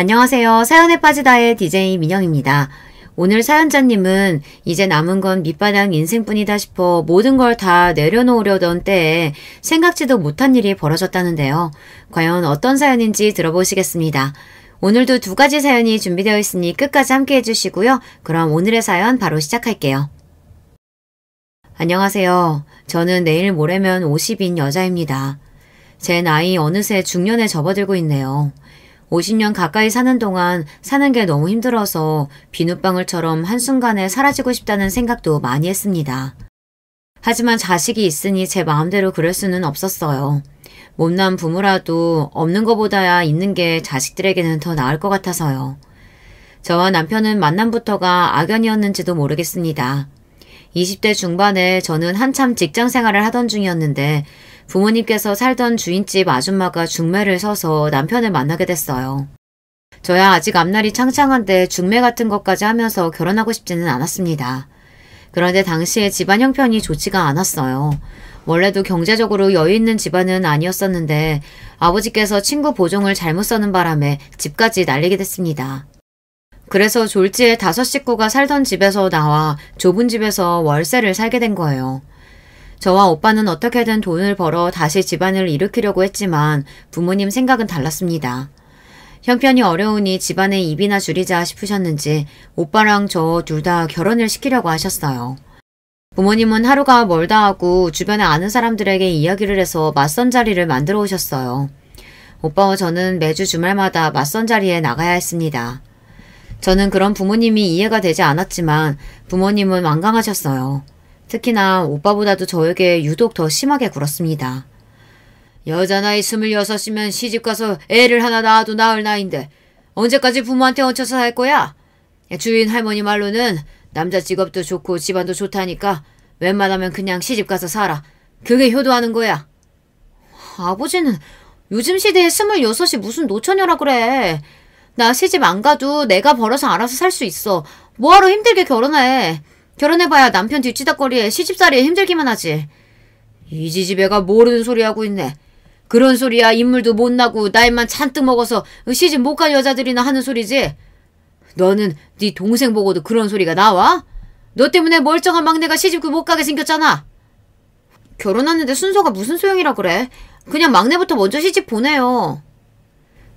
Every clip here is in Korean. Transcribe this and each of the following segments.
안녕하세요. 사연에 빠지다의 DJ 민영입니다. 오늘 사연자님은 이제 남은 건 밑바닥 인생뿐이다 싶어 모든 걸 다 내려놓으려던 때에 생각지도 못한 일이 벌어졌다는데요. 과연 어떤 사연인지 들어보시겠습니다. 오늘도 두 가지 사연이 준비되어 있으니 끝까지 함께 해주시고요. 그럼 오늘의 사연 바로 시작할게요. 안녕하세요. 저는 내일 모레면 50인 여자입니다. 제 나이 어느새 중년에 접어들고 있네요. 50년 가까이 사는 동안 사는 게 너무 힘들어서 비눗방울처럼 한순간에 사라지고 싶다는 생각도 많이 했습니다. 하지만 자식이 있으니 제 마음대로 그럴 수는 없었어요. 못난 부모라도 없는 것보다야 있는 게 자식들에게는 더 나을 것 같아서요. 저와 남편은 만남부터가 악연이었는지도 모르겠습니다. 20대 중반에 저는 한참 직장 생활을 하던 중이었는데 부모님께서 살던 주인집 아줌마가 중매를 서서 남편을 만나게 됐어요. 저야 아직 앞날이 창창한데 중매 같은 것까지 하면서 결혼하고 싶지는 않았습니다. 그런데 당시에 집안 형편이 좋지가 않았어요. 원래도 경제적으로 여유 있는 집안은 아니었었는데 아버지께서 친구 보종을 잘못 써는 바람에 집까지 날리게 됐습니다. 그래서 졸지에 5 식구가 살던 집에서 나와 좁은 집에서 월세를 살게 된 거예요. 저와 오빠는 어떻게든 돈을 벌어 다시 집안을 일으키려고 했지만 부모님 생각은 달랐습니다. 형편이 어려우니 집안에 입이나 줄이자 싶으셨는지 오빠랑 저 둘 다 결혼을 시키려고 하셨어요. 부모님은 하루가 멀다 하고 주변에 아는 사람들에게 이야기를 해서 맞선 자리를 만들어 오셨어요. 오빠와 저는 매주 주말마다 맞선 자리에 나가야 했습니다. 저는 그런 부모님이 이해가 되지 않았지만 부모님은 완강하셨어요. 특히나 오빠보다도 저에게 유독 더 심하게 굴었습니다. 여자 나이 26이면 시집가서 애를 하나 낳아도 나을 나이인데 언제까지 부모한테 얹혀서 살 거야? 주인 할머니 말로는 남자 직업도 좋고 집안도 좋다니까 웬만하면 그냥 시집가서 살아. 그게 효도하는 거야. 아버지는 요즘 시대에 26이 무슨 노처녀라 그래. 나 시집 안 가도 내가 벌어서 알아서 살 수 있어. 뭐하러 힘들게 결혼해. 결혼해봐야 남편 뒷지닥거리에 시집살이에 힘들기만 하지. 이 지지배가 모르는 소리 하고 있네. 그런 소리야 인물도 못나고 나이만 잔뜩 먹어서 시집 못 간 여자들이나 하는 소리지. 너는 네 동생 보고도 그런 소리가 나와? 너 때문에 멀쩡한 막내가 시집도 못 가게 생겼잖아. 결혼하는데 순서가 무슨 소용이라 그래. 그냥 막내부터 먼저 시집 보내요.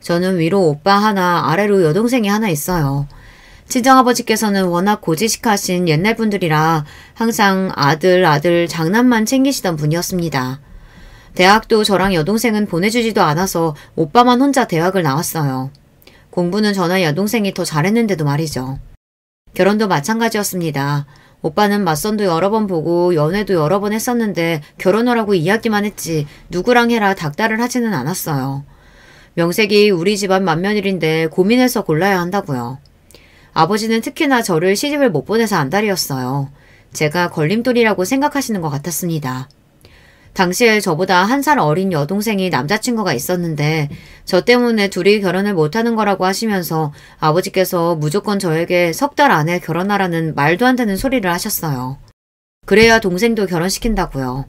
저는 위로 오빠 하나 아래로 여동생이 하나 있어요. 친정아버지께서는 워낙 고지식하신 옛날 분들이라 항상 아들 장남만 챙기시던 분이었습니다. 대학도 저랑 여동생은 보내주지도 않아서 오빠만 혼자 대학을 나왔어요. 공부는 저나 여동생이 더 잘했는데도 말이죠. 결혼도 마찬가지였습니다. 오빠는 맞선도 여러 번 보고 연애도 여러 번 했었는데 결혼하라고 이야기만 했지 누구랑 해라 닥달을 하지는 않았어요. 명색이 우리 집안 맏며느리인데 고민해서 골라야 한다고요. 아버지는 특히나 저를 시집을 못 보내서 안달이었어요. 제가 걸림돌이라고 생각하시는 것 같았습니다. 당시에 저보다 1살 어린 여동생이 남자친구가 있었는데 저 때문에 둘이 결혼을 못하는 거라고 하시면서 아버지께서 무조건 저에게 3달 안에 결혼하라는 말도 안 되는 소리를 하셨어요. 그래야 동생도 결혼시킨다고요.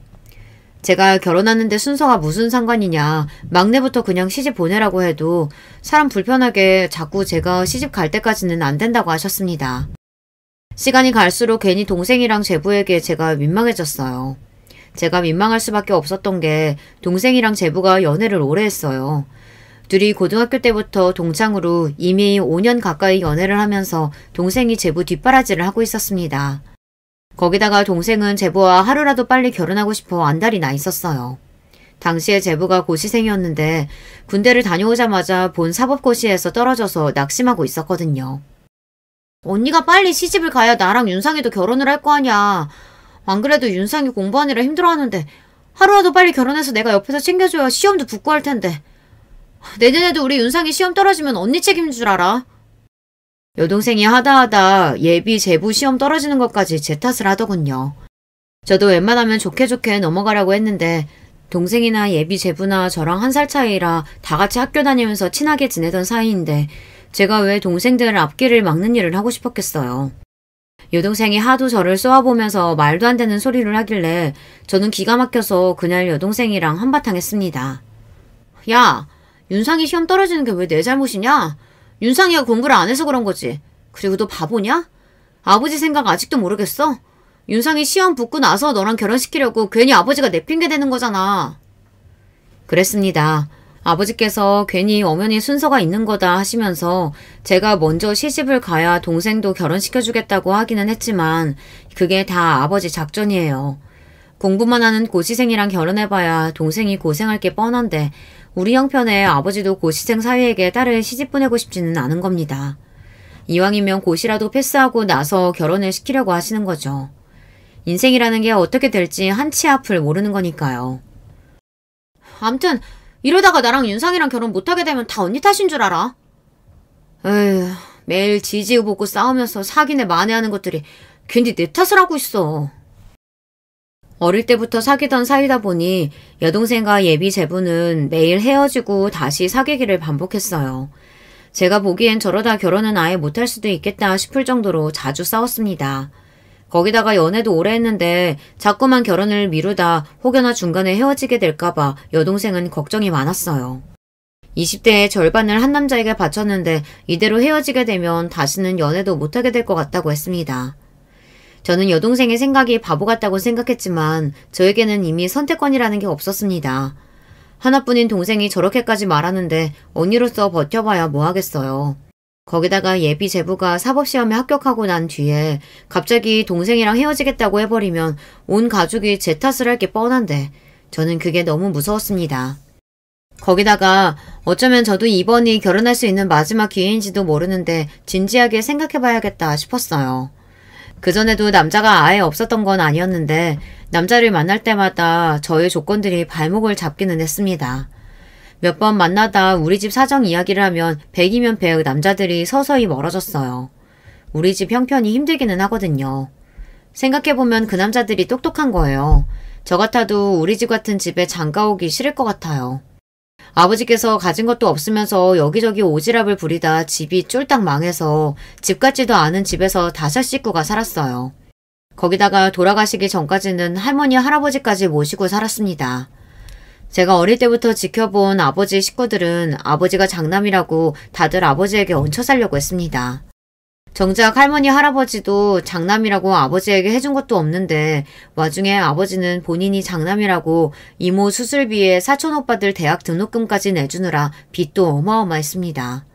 제가 결혼하는데 순서가 무슨 상관이냐, 막내부터 그냥 시집 보내라고 해도 사람 불편하게 자꾸 제가 시집 갈 때까지는 안 된다고 하셨습니다. 시간이 갈수록 괜히 동생이랑 제부에게 제가 민망해졌어요. 제가 민망할 수밖에 없었던 게 동생이랑 제부가 연애를 오래 했어요. 둘이 고등학교 때부터 동창으로 이미 5년 가까이 연애를 하면서 동생이 제부 뒷바라지를 하고 있었습니다. 거기다가 동생은 제부와 하루라도 빨리 결혼하고 싶어 안달이 나 있었어요. 당시에 제부가 고시생이었는데 군대를 다녀오자마자 본 사법고시에서 떨어져서 낙심하고 있었거든요. 언니가 빨리 시집을 가야 나랑 윤상이도 결혼을 할 거 아니야. 안 그래도 윤상이 공부하느라 힘들어하는데 하루라도 빨리 결혼해서 내가 옆에서 챙겨줘야 시험도 붙고 할 텐데. 내년에도 우리 윤상이 시험 떨어지면 언니 책임인 줄 알아? 여동생이 하다하다 예비 제부 시험 떨어지는 것까지 제 탓을 하더군요. 저도 웬만하면 좋게 넘어가라고 했는데 동생이나 예비 제부나 저랑 1살 차이라 다 같이 학교 다니면서 친하게 지내던 사이인데 제가 왜 동생들 앞길을 막는 일을 하고 싶었겠어요. 여동생이 하도 저를 쏘아보면서 말도 안 되는 소리를 하길래 저는 기가 막혀서 그날 여동생이랑 한바탕 했습니다. 야, 윤상이 시험 떨어지는 게 왜 내 잘못이냐? 윤상이가 공부를 안 해서 그런 거지. 그리고 너 바보냐? 아버지 생각 아직도 모르겠어? 윤상이 시험 붙고 나서 너랑 결혼시키려고 괜히 아버지가 내핑계 대는 거잖아. 그랬습니다. 아버지께서 괜히 엄연히 순서가 있는 거다 하시면서 제가 먼저 시집을 가야 동생도 결혼시켜주겠다고 하기는 했지만 그게 다 아버지 작전이에요. 공부만 하는 고시생이랑 결혼해봐야 동생이 고생할 게 뻔한데 우리 형편에 아버지도 고시생 사위에게 딸을 시집 보내고 싶지는 않은 겁니다. 이왕이면 고시라도 패스하고 나서 결혼을 시키려고 하시는 거죠. 인생이라는 게 어떻게 될지 한치 앞을 모르는 거니까요. 암튼 이러다가 나랑 윤상이랑 결혼 못하게 되면 다 언니 탓인 줄 알아. 에휴, 매일 지지우보고 싸우면서 사귀네 만회하는 것들이 괜히 내 탓을 하고 있어. 어릴 때부터 사귀던 사이다 보니 여동생과 예비 제부는 매일 헤어지고 다시 사귀기를 반복했어요. 제가 보기엔 저러다 결혼은 아예 못할 수도 있겠다 싶을 정도로 자주 싸웠습니다. 거기다가 연애도 오래 했는데 자꾸만 결혼을 미루다 혹여나 중간에 헤어지게 될까봐 여동생은 걱정이 많았어요. 20대의 절반을 한 남자에게 바쳤는데 이대로 헤어지게 되면 다시는 연애도 못하게 될 것 같다고 했습니다. 저는 여동생의 생각이 바보 같다고 생각했지만 저에게는 이미 선택권이라는 게 없었습니다. 하나뿐인 동생이 저렇게까지 말하는데 언니로서 버텨봐야 뭐하겠어요. 거기다가 예비 제부가 사법시험에 합격하고 난 뒤에 갑자기 동생이랑 헤어지겠다고 해버리면 온 가족이 제 탓을 할 게 뻔한데 저는 그게 너무 무서웠습니다. 거기다가 어쩌면 저도 이번이 결혼할 수 있는 마지막 기회인지도 모르는데 진지하게 생각해봐야겠다 싶었어요. 그전에도 남자가 아예 없었던 건 아니었는데 남자를 만날 때마다 저의 조건들이 발목을 잡기는 했습니다. 몇 번 만나다 우리 집 사정 이야기를 하면 100이면 100 남자들이 서서히 멀어졌어요. 우리 집 형편이 힘들기는 하거든요. 생각해보면 그 남자들이 똑똑한 거예요. 저 같아도 우리 집 같은 집에 장가 오기 싫을 것 같아요. 아버지께서 가진 것도 없으면서 여기저기 오지랖을 부리다 집이 쫄딱 망해서 집 같지도 않은 집에서 5식구가 살았어요. 거기다가 돌아가시기 전까지는 할머니 할아버지까지 모시고 살았습니다. 제가 어릴 때부터 지켜본 아버지 식구들은 아버지가 장남이라고 다들 아버지에게 얹혀 살려고 했습니다. 정작 할머니 할아버지도 장남이라고 아버지에게 해준 것도 없는데 와중에 아버지는 본인이 장남이라고 이모 수술비에 사촌 오빠들 대학 등록금까지 내주느라 빚도 어마어마했습니다.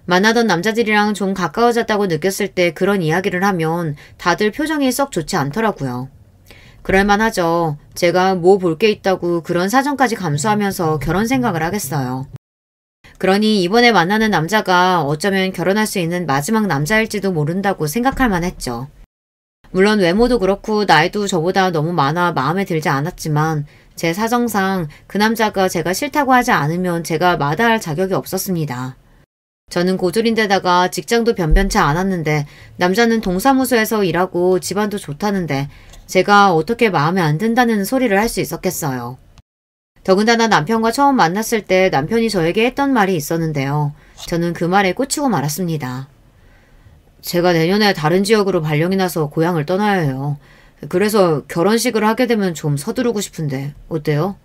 만나던 남자들이랑 좀 가까워졌다고 느꼈을 때 그런 이야기를 하면 다들 표정이 썩 좋지 않더라고요. 그럴만하죠. 제가 뭐 볼 게 있다고 그런 사정까지 감수하면서 결혼 생각을 하겠어요. 그러니 이번에 만나는 남자가 어쩌면 결혼할 수 있는 마지막 남자일지도 모른다고 생각할 만했죠. 물론 외모도 그렇고 나이도 저보다 너무 많아 마음에 들지 않았지만 제 사정상 그 남자가 제가 싫다고 하지 않으면 제가 마다할 자격이 없었습니다. 저는 고졸인데다가 직장도 변변치 않았는데 남자는 동사무소에서 일하고 집안도 좋다는데 제가 어떻게 마음에 안 든다는 소리를 할 수 있었겠어요. 더군다나 남편과 처음 만났을 때 남편이 저에게 했던 말이 있었는데요. 저는 그 말에 꽂히고 말았습니다. 제가 내년에 다른 지역으로 발령이 나서 고향을 떠나야 해요. 그래서 결혼식을 하게 되면 좀 서두르고 싶은데 어때요?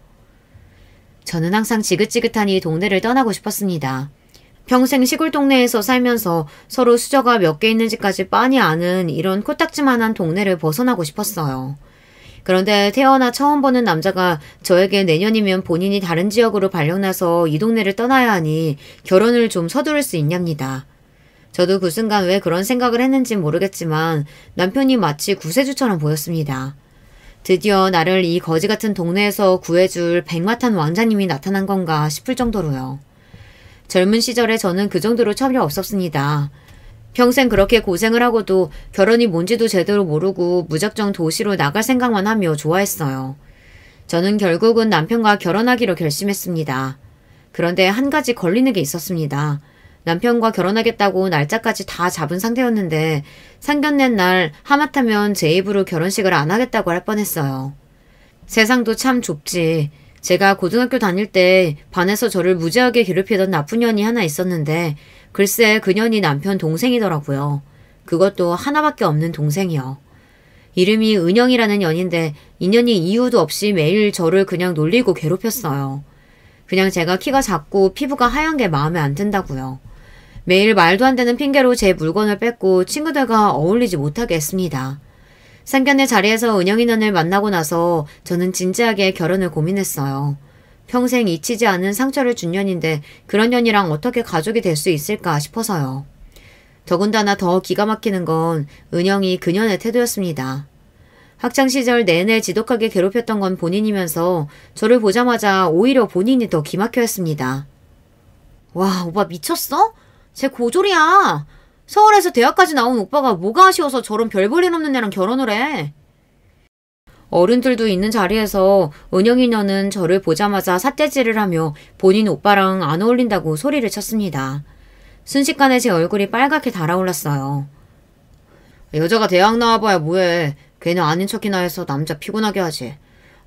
저는 항상 지긋지긋한 이 동네를 떠나고 싶었습니다. 평생 시골 동네에서 살면서 서로 수저가 몇 개 있는지까지 빤히 아는 이런 코딱지만한 동네를 벗어나고 싶었어요. 그런데 태어나 처음 보는 남자가 저에게 내년이면 본인이 다른 지역으로 발령나서 이 동네를 떠나야 하니 결혼을 좀 서두를 수 있냐입니다. 저도 그 순간 왜 그런 생각을 했는지 모르겠지만 남편이 마치 구세주처럼 보였습니다. 드디어 나를 이 거지 같은 동네에서 구해줄 백마탄 왕자님이 나타난 건가 싶을 정도로요. 젊은 시절에 저는 그 정도로 철이 없었습니다. 평생 그렇게 고생을 하고도 결혼이 뭔지도 제대로 모르고 무작정 도시로 나갈 생각만 하며 좋아했어요. 저는 결국은 남편과 결혼하기로 결심했습니다. 그런데 한 가지 걸리는 게 있었습니다. 남편과 결혼하겠다고 날짜까지 다 잡은 상태였는데 상견례 날 하마터면 제 입으로 결혼식을 안 하겠다고 할 뻔했어요. 세상도 참 좁지. 제가 고등학교 다닐 때 반에서 저를 무지하게 괴롭히던 나쁜 년이 하나 있었는데 글쎄 그 년이 남편 동생이더라고요. 그것도 하나밖에 없는 동생이요. 이름이 은영이라는 년인데 이 년이 이유도 없이 매일 저를 그냥 놀리고 괴롭혔어요. 그냥 제가 키가 작고 피부가 하얀 게 마음에 안 든다고요. 매일 말도 안 되는 핑계로 제 물건을 뺏고 친구들과 어울리지 못하게 했습니다. 상견례 자리에서 은영이 년을 만나고 나서 저는 진지하게 결혼을 고민했어요. 평생 잊히지 않은 상처를 준 년인데 그런 년이랑 어떻게 가족이 될 수 있을까 싶어서요. 더군다나 더 기가 막히는 건 은영이 그년의 태도였습니다. 학창시절 내내 지독하게 괴롭혔던 건 본인이면서 저를 보자마자 오히려 본인이 더 기막혀 했습니다. 와, 오빠 미쳤어? 쟤 고졸이야. 서울에서 대학까지 나온 오빠가 뭐가 아쉬워서 저런 별 볼 일 없는 애랑 결혼을 해. 어른들도 있는 자리에서 은영이 너는 저를 보자마자 삿대질을 하며 본인 오빠랑 안 어울린다고 소리를 쳤습니다. 순식간에 제 얼굴이 빨갛게 달아올랐어요. 여자가 대학 나와봐야 뭐해. 괜히 아닌 척이나 해서 남자 피곤하게 하지.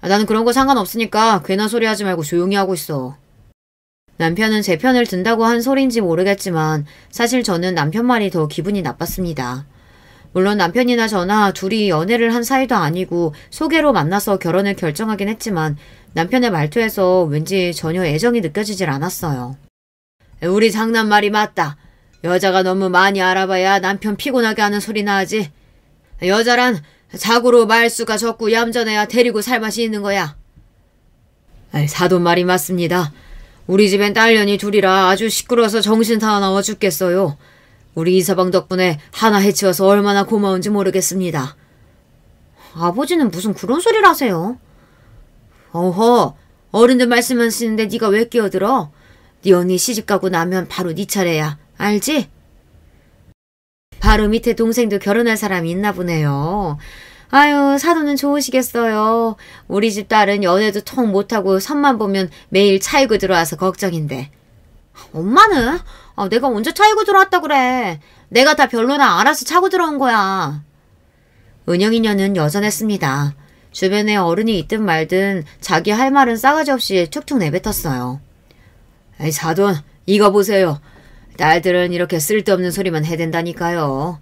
나는 그런 거 상관없으니까 괜한 소리 하지 말고 조용히 하고 있어. 남편은 제 편을 든다고 한 소리인지 모르겠지만 사실 저는 남편 말이 더 기분이 나빴습니다. 물론 남편이나 저나 둘이 연애를 한 사이도 아니고 소개로 만나서 결혼을 결정하긴 했지만 남편의 말투에서 왠지 전혀 애정이 느껴지질 않았어요. 우리 장난말이 맞다. 여자가 너무 많이 알아봐야 남편 피곤하게 하는 소리나 하지. 여자란 자고로 말수가 적고 얌전해야 데리고 살 맛이 있는 거야. 사돈 말이 맞습니다. 우리 집엔 딸년이 둘이라 아주 시끄러워서 정신 다 나와 죽겠어요. 우리 이서방 덕분에 하나 해치워서 얼마나 고마운지 모르겠습니다. 아버지는 무슨 그런 소리를 하세요? 어허, 어른들 말씀하시는데 네가 왜 끼어들어? 네 언니 시집가고 나면 바로 네 차례야. 알지? 바로 밑에 동생도 결혼할 사람이 있나 보네요. 아유, 사돈은 좋으시겠어요. 우리 집 딸은 연애도 통 못하고 선만 보면 매일 차이고 들어와서 걱정인데. 엄마는? 내가 언제 차이고 들어왔다 그래. 내가 다 별로나 알아서 차고 들어온 거야. 은영이녀는 여전했습니다. 주변에 어른이 있든 말든 자기 할 말은 싸가지 없이 툭툭 내뱉었어요. 사돈, 이거 보세요. 딸들은 이렇게 쓸데없는 소리만 해댄다니까요.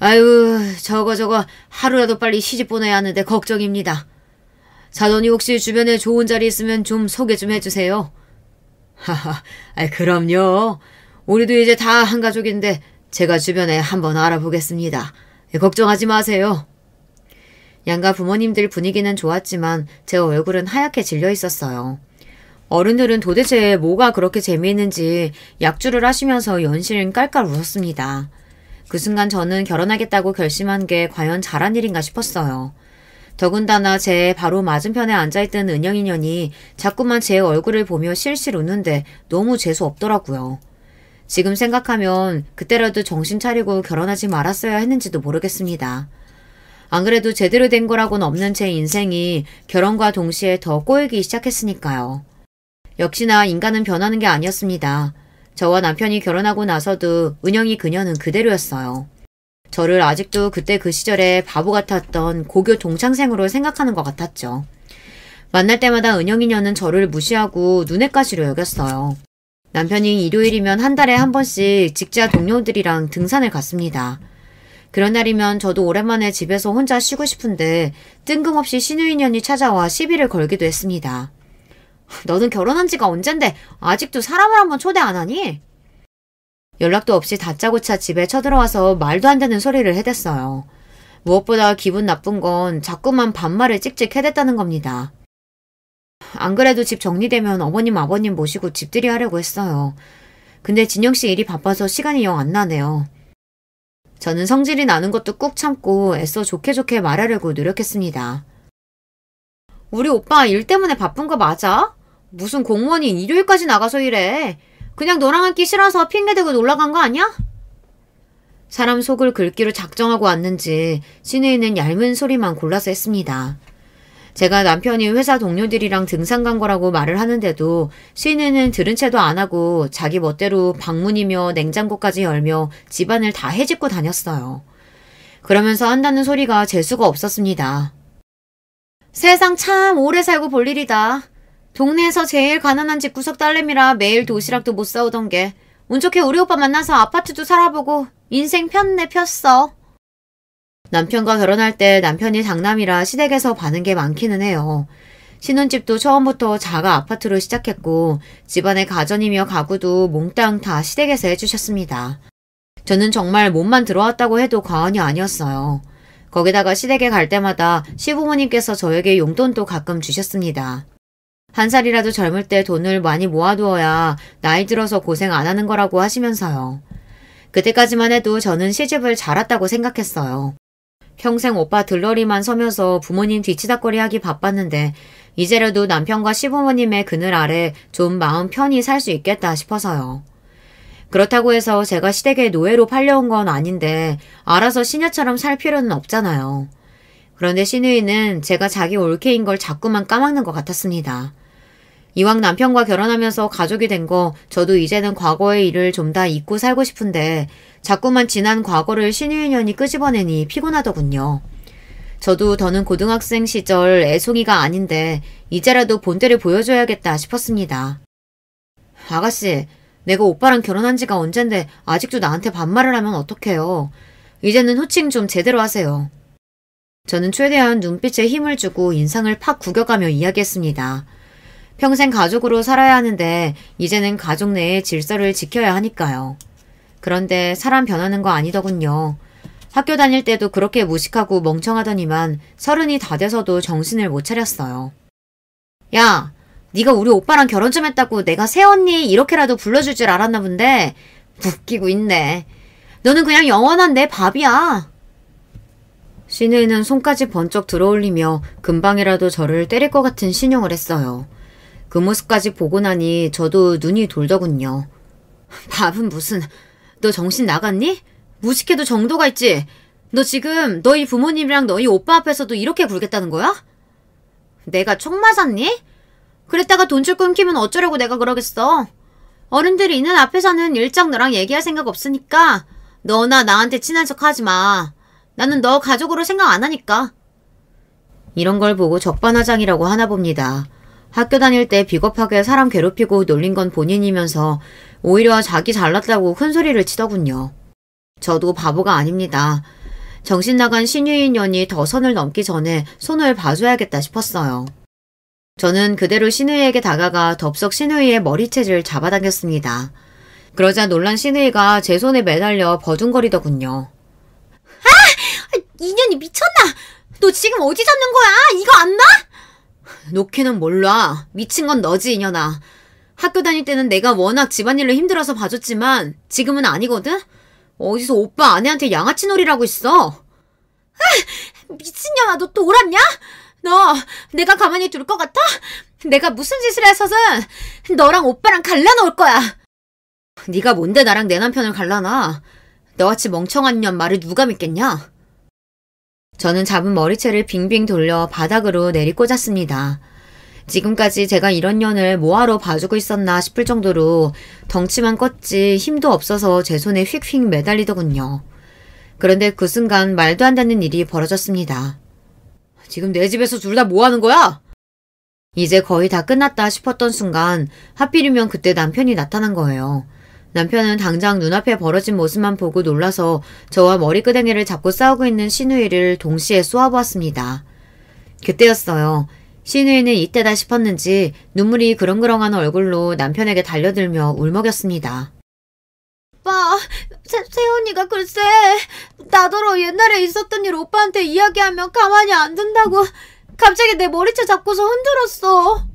아유, 저거 하루라도 빨리 시집 보내야 하는데 걱정입니다. 사돈이 혹시 주변에 좋은 자리 있으면 좀 소개 좀 해주세요. 하하, 그럼요. 우리도 이제 다 한 가족인데 제가 주변에 한번 알아보겠습니다. 걱정하지 마세요. 양가 부모님들 분위기는 좋았지만 제 얼굴은 하얗게 질려 있었어요. 어른들은 도대체 뭐가 그렇게 재미있는지 약주를 하시면서 연신 깔깔 웃었습니다. 그 순간 저는 결혼하겠다고 결심한 게 과연 잘한 일인가 싶었어요. 더군다나 제 바로 맞은편에 앉아있던 은영이년이 자꾸만 제 얼굴을 보며 실실 웃는데 너무 재수 없더라고요. 지금 생각하면 그때라도 정신 차리고 결혼하지 말았어야 했는지도 모르겠습니다. 안 그래도 제대로 된 거라고는 없는 제 인생이 결혼과 동시에 더 꼬이기 시작했으니까요. 역시나 인간은 변하는 게 아니었습니다. 저와 남편이 결혼하고 나서도 은영이 그녀는 그대로였어요. 저를 아직도 그때 그 시절에 바보 같았던 고교 동창생으로 생각하는 것 같았죠. 만날 때마다 은영이녀는 저를 무시하고 눈엣가시로 여겼어요. 남편이 일요일이면 한 달에 한 번씩 직장 동료들이랑 등산을 갔습니다. 그런 날이면 저도 오랜만에 집에서 혼자 쉬고 싶은데 뜬금없이 신우인연이 찾아와 시비를 걸기도 했습니다. 너는 결혼한 지가 언젠데 아직도 사람을 한번 초대 안 하니? 연락도 없이 다짜고짜 집에 쳐들어와서 말도 안 되는 소리를 해댔어요. 무엇보다 기분 나쁜 건 자꾸만 반말을 찍찍 해댔다는 겁니다. 안 그래도 집 정리되면 어머님 아버님 모시고 집들이 하려고 했어요. 근데 진영씨 일이 바빠서 시간이 영 안 나네요. 저는 성질이 나는 것도 꾹 참고 애써 좋게 말하려고 노력했습니다. 우리 오빠 일 때문에 바쁜 거 맞아? 무슨 공무원이 일요일까지 나가서 일해. 그냥 너랑 앉기 싫어서 핑계대고 놀러간 거 아니야? 사람 속을 긁기로 작정하고 왔는지 신우이는 얇은 소리만 골라서 했습니다. 제가 남편이 회사 동료들이랑 등산 간 거라고 말을 하는데도 신우이는 들은 채도 안 하고 자기 멋대로 방문이며 냉장고까지 열며 집안을 다 헤집고 다녔어요. 그러면서 한다는 소리가 재수가 없었습니다. 세상 참 오래 살고 볼 일이다. 동네에서 제일 가난한 집 구석 딸내미라 매일 도시락도 못 사오던 게 운 좋게 우리 오빠 만나서 아파트도 살아보고 인생 폈네 폈어. 남편과 결혼할 때 남편이 장남이라 시댁에서 받은 게 많기는 해요. 신혼집도 처음부터 자가 아파트로 시작했고 집안의 가전이며 가구도 몽땅 다 시댁에서 해주셨습니다. 저는 정말 몸만 들어왔다고 해도 과언이 아니었어요. 거기다가 시댁에 갈 때마다 시부모님께서 저에게 용돈도 가끔 주셨습니다. 한 살이라도 젊을 때 돈을 많이 모아두어야 나이 들어서 고생 안 하는 거라고 하시면서요. 그때까지만 해도 저는 시집을 잘 왔다고 생각했어요. 평생 오빠 들러리만 서면서 부모님 뒤치다꺼리 하기 바빴는데 이제라도 남편과 시부모님의 그늘 아래 좀 마음 편히 살 수 있겠다 싶어서요. 그렇다고 해서 제가 시댁에 노예로 팔려온 건 아닌데 알아서 시녀처럼 살 필요는 없잖아요. 그런데 시누이는 제가 자기 올케인 걸 자꾸만 까먹는 것 같았습니다. 이왕 남편과 결혼하면서 가족이 된 거 저도 이제는 과거의 일을 좀 다 잊고 살고 싶은데 자꾸만 지난 과거를 시누이년이 끄집어내니 피곤하더군요. 저도 더는 고등학생 시절 애송이가 아닌데 이제라도 본때를 보여줘야겠다 싶었습니다. 아가씨, 내가 오빠랑 결혼한 지가 언젠데 아직도 나한테 반말을 하면 어떡해요. 이제는 호칭 좀 제대로 하세요. 저는 최대한 눈빛에 힘을 주고 인상을 팍 구겨가며 이야기했습니다. 평생 가족으로 살아야 하는데 이제는 가족 내의 질서를 지켜야 하니까요. 그런데 사람 변하는 거 아니더군요. 학교 다닐 때도 그렇게 무식하고 멍청하더니만 30이 다 돼서도 정신을 못 차렸어요. 야, 네가 우리 오빠랑 결혼 좀 했다고 내가 새언니 이렇게라도 불러줄 줄 알았나 본데 웃기고 있네. 너는 그냥 영원한 내 밥이야. 시누이는 손까지 번쩍 들어올리며 금방이라도 저를 때릴 것 같은 신용을 했어요. 그 모습까지 보고 나니 저도 눈이 돌더군요. 밥은 무슨... 너 정신 나갔니? 무식해도 정도가 있지. 너 지금 너희 부모님이랑 너희 오빠 앞에서도 이렇게 굴겠다는 거야? 내가 총 맞았니? 그랬다가 돈줄 끊기면 어쩌려고 내가 그러겠어. 어른들이 있는 앞에서는 일장 너랑 얘기할 생각 없으니까 너나 나한테 친한 척 하지 마. 나는 너 가족으로 생각 안 하니까. 이런 걸 보고 적반하장이라고 하나 봅니다. 학교 다닐 때 비겁하게 사람 괴롭히고 놀린 건 본인이면서 오히려 자기 잘났다고 큰소리를 치더군요. 저도 바보가 아닙니다. 정신 나간 시누이년이 더 선을 넘기 전에 손을 봐줘야겠다 싶었어요. 저는 그대로 시누이에게 다가가 덥석 시누이의 머리채를 잡아당겼습니다. 그러자 놀란 시누이가 제 손에 매달려 버둥거리더군요. 아! 이년이 미쳤나? 너 지금 어디 잡는 거야? 이거 안 나? 놓기는 몰라. 미친 건 너지, 이년아. 학교 다닐 때는 내가 워낙 집안일로 힘들어서 봐줬지만 지금은 아니거든? 어디서 오빠 아내한테 양아치 놀이라고 있어? 아! 미친년아, 너 또 오랐냐? 너 내가 가만히 둘 것 같아? 내가 무슨 짓을 해서든 너랑 오빠랑 갈라놓을 거야. 네가 뭔데 나랑 내 남편을 갈라놔? 너같이 멍청한 년 말을 누가 믿겠냐? 저는 잡은 머리채를 빙빙 돌려 바닥으로 내리꽂았습니다. 지금까지 제가 이런 년을 뭐하러 봐주고 있었나 싶을 정도로 덩치만 컸지 힘도 없어서 제 손에 휙휙 매달리더군요. 그런데 그 순간 말도 안 되는 일이 벌어졌습니다. 지금 내 집에서 둘 다 뭐 하는 거야? 이제 거의 다 끝났다 싶었던 순간 하필이면 그때 남편이 나타난 거예요. 남편은 당장 눈앞에 벌어진 모습만 보고 놀라서 저와 머리끄댕이를 잡고 싸우고 있는 시누이를 동시에 쏘아보았습니다. 그때였어요. 시누이는 이때다 싶었는지 눈물이 그렁그렁한 얼굴로 남편에게 달려들며 울먹였습니다. 오빠, 새언니가 글쎄 나더러 옛날에 있었던 일 오빠한테 이야기하면 가만히 안 둔다고 갑자기 내 머리채 잡고서 흔들었어.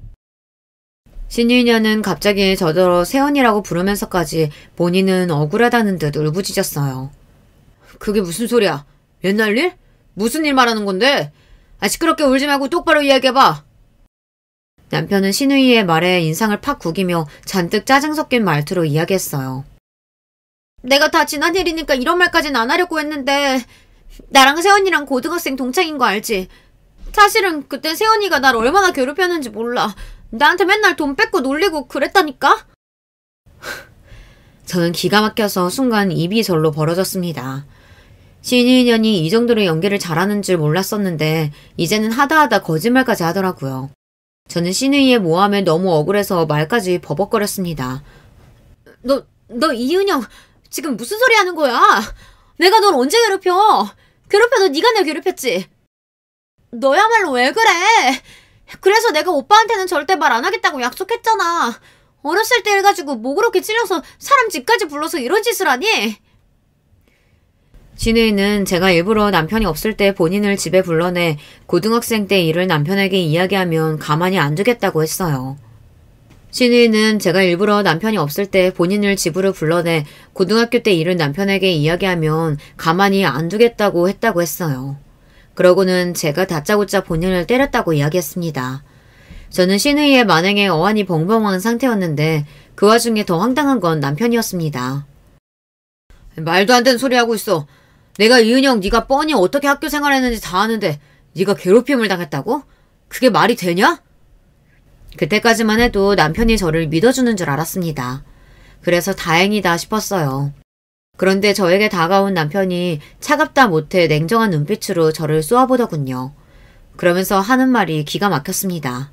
시누이녀는 갑자기 저더러 새언니라고 부르면서까지 본인은 억울하다는 듯 울부짖었어요. 그게 무슨 소리야? 옛날 일? 무슨 일 말하는 건데? 시끄럽게 울지 말고 똑바로 이야기해봐. 남편은 시누이의 말에 인상을 팍 구기며 잔뜩 짜증 섞인 말투로 이야기했어요. 내가 다 지난 일이니까 이런 말까진 안 하려고 했는데 나랑 새언니랑 고등학생 동창인 거 알지? 사실은 그땐 새언니가 날 얼마나 괴롭혔는지 몰라. 나한테 맨날 돈 뺏고 놀리고 그랬다니까? 저는 기가 막혀서 순간 입이 절로 벌어졌습니다. 시누이년이 이 정도로 연기를 잘하는 줄 몰랐었는데 이제는 하다하다 거짓말까지 하더라고요. 저는 시누이의 모함에 너무 억울해서 말까지 버벅거렸습니다. 너 이은영 지금 무슨 소리 하는 거야? 내가 널 언제 괴롭혀? 괴롭혀도 네가 날 괴롭혔지. 너야말로 왜 그래? 그래서 내가 오빠한테는 절대 말 안 하겠다고 약속했잖아. 어렸을 때 해가지고 뭐 그렇게 찔려서 사람 집까지 불러서 이런 짓을 하니? 신우이는 제가 일부러 남편이 없을 때 본인을 집에 불러내 고등학생 때 일을 남편에게 이야기하면 가만히 안 두겠다고 했어요. 신우이는 제가 일부러 남편이 없을 때 본인을 집으로 불러내 고등학교 때 일을 남편에게 이야기하면 가만히 안 두겠다고 했다고 했어요. 그러고는 제가 다짜고짜 본인을 때렸다고 이야기했습니다. 저는 신우이의 만행에 어안이 벙벙한 상태였는데 그 와중에 더 황당한 건 남편이었습니다. 말도 안 되는 소리 하고 있어. 내가 이은영 네가 뻔히 어떻게 학교 생활했는지 다 아는데 네가 괴롭힘을 당했다고? 그게 말이 되냐? 그때까지만 해도 남편이 저를 믿어주는 줄 알았습니다. 그래서 다행이다 싶었어요. 그런데 저에게 다가온 남편이 차갑다 못해 냉정한 눈빛으로 저를 쏘아보더군요. 그러면서 하는 말이 기가 막혔습니다.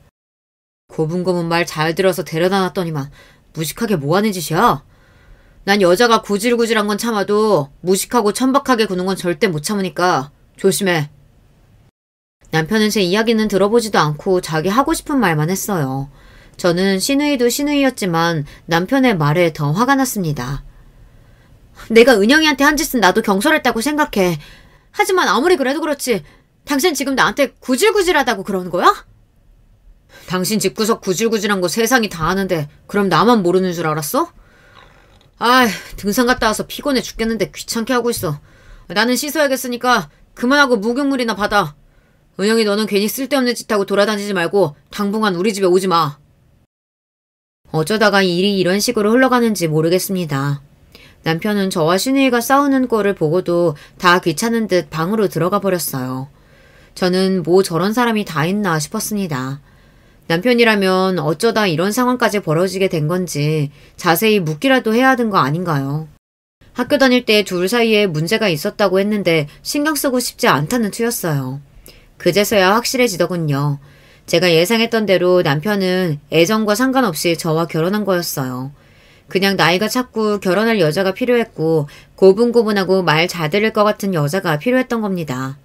고분고분 말 잘 들어서 데려다 놨더니만 무식하게 뭐하는 짓이야? 난 여자가 구질구질한 건 참아도 무식하고 천박하게 구는 건 절대 못 참으니까 조심해. 남편은 제 이야기는 들어보지도 않고 자기 하고 싶은 말만 했어요. 저는 신우이도 신우이였지만 남편의 말에 더 화가 났습니다. 내가 은영이한테 한 짓은 나도 경솔했다고 생각해. 하지만 아무리 그래도 그렇지 당신 지금 나한테 구질구질하다고 그러는 거야? 당신 집구석 구질구질한 거 세상이 다 아는데 그럼 나만 모르는 줄 알았어? 아이, 등산 갔다 와서 피곤해 죽겠는데 귀찮게 하고 있어. 나는 씻어야겠으니까 그만하고 목욕물이나 받아. 은영이 너는 괜히 쓸데없는 짓 하고 돌아다니지 말고 당분간 우리 집에 오지 마. 어쩌다가 일이 이런 식으로 흘러가는지 모르겠습니다. 남편은 저와 신우이가 싸우는 꼴을 보고도 다 귀찮은 듯 방으로 들어가 버렸어요. 저는 뭐 저런 사람이 다 있나 싶었습니다. 남편이라면 어쩌다 이런 상황까지 벌어지게 된 건지 자세히 묻기라도 해야 하는 거 아닌가요? 학교 다닐 때 둘 사이에 문제가 있었다고 했는데 신경 쓰고 싶지 않다는 투였어요. 그제서야 확실해지더군요. 제가 예상했던 대로 남편은 애정과 상관없이 저와 결혼한 거였어요. 그냥 나이가 찼고 결혼할 여자가 필요했고 고분고분하고 말 잘 들을 것 같은 여자가 필요했던 겁니다.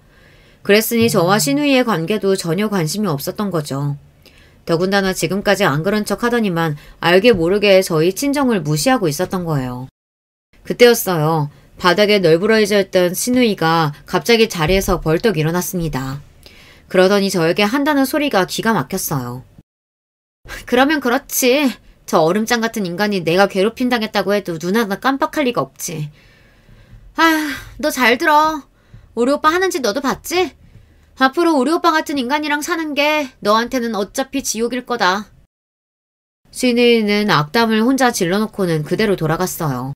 그랬으니 저와 신우이의 관계도 전혀 관심이 없었던 거죠. 더군다나 지금까지 안 그런 척 하더니만 알게 모르게 저희 친정을 무시하고 있었던 거예요. 그때였어요. 바닥에 널브러져 있던 신우이가 갑자기 자리에서 벌떡 일어났습니다. 그러더니 저에게 한다는 소리가 기가 막혔어요. 그러면 그렇지. 저 얼음장 같은 인간이 내가 괴롭힌다겠다고 해도 눈 하나 깜빡할 리가 없지. 아휴, 너 잘 들어. 우리 오빠 하는 짓 너도 봤지? 앞으로 우리 오빠 같은 인간이랑 사는 게 너한테는 어차피 지옥일 거다. 신우이는 악담을 혼자 질러놓고는 그대로 돌아갔어요.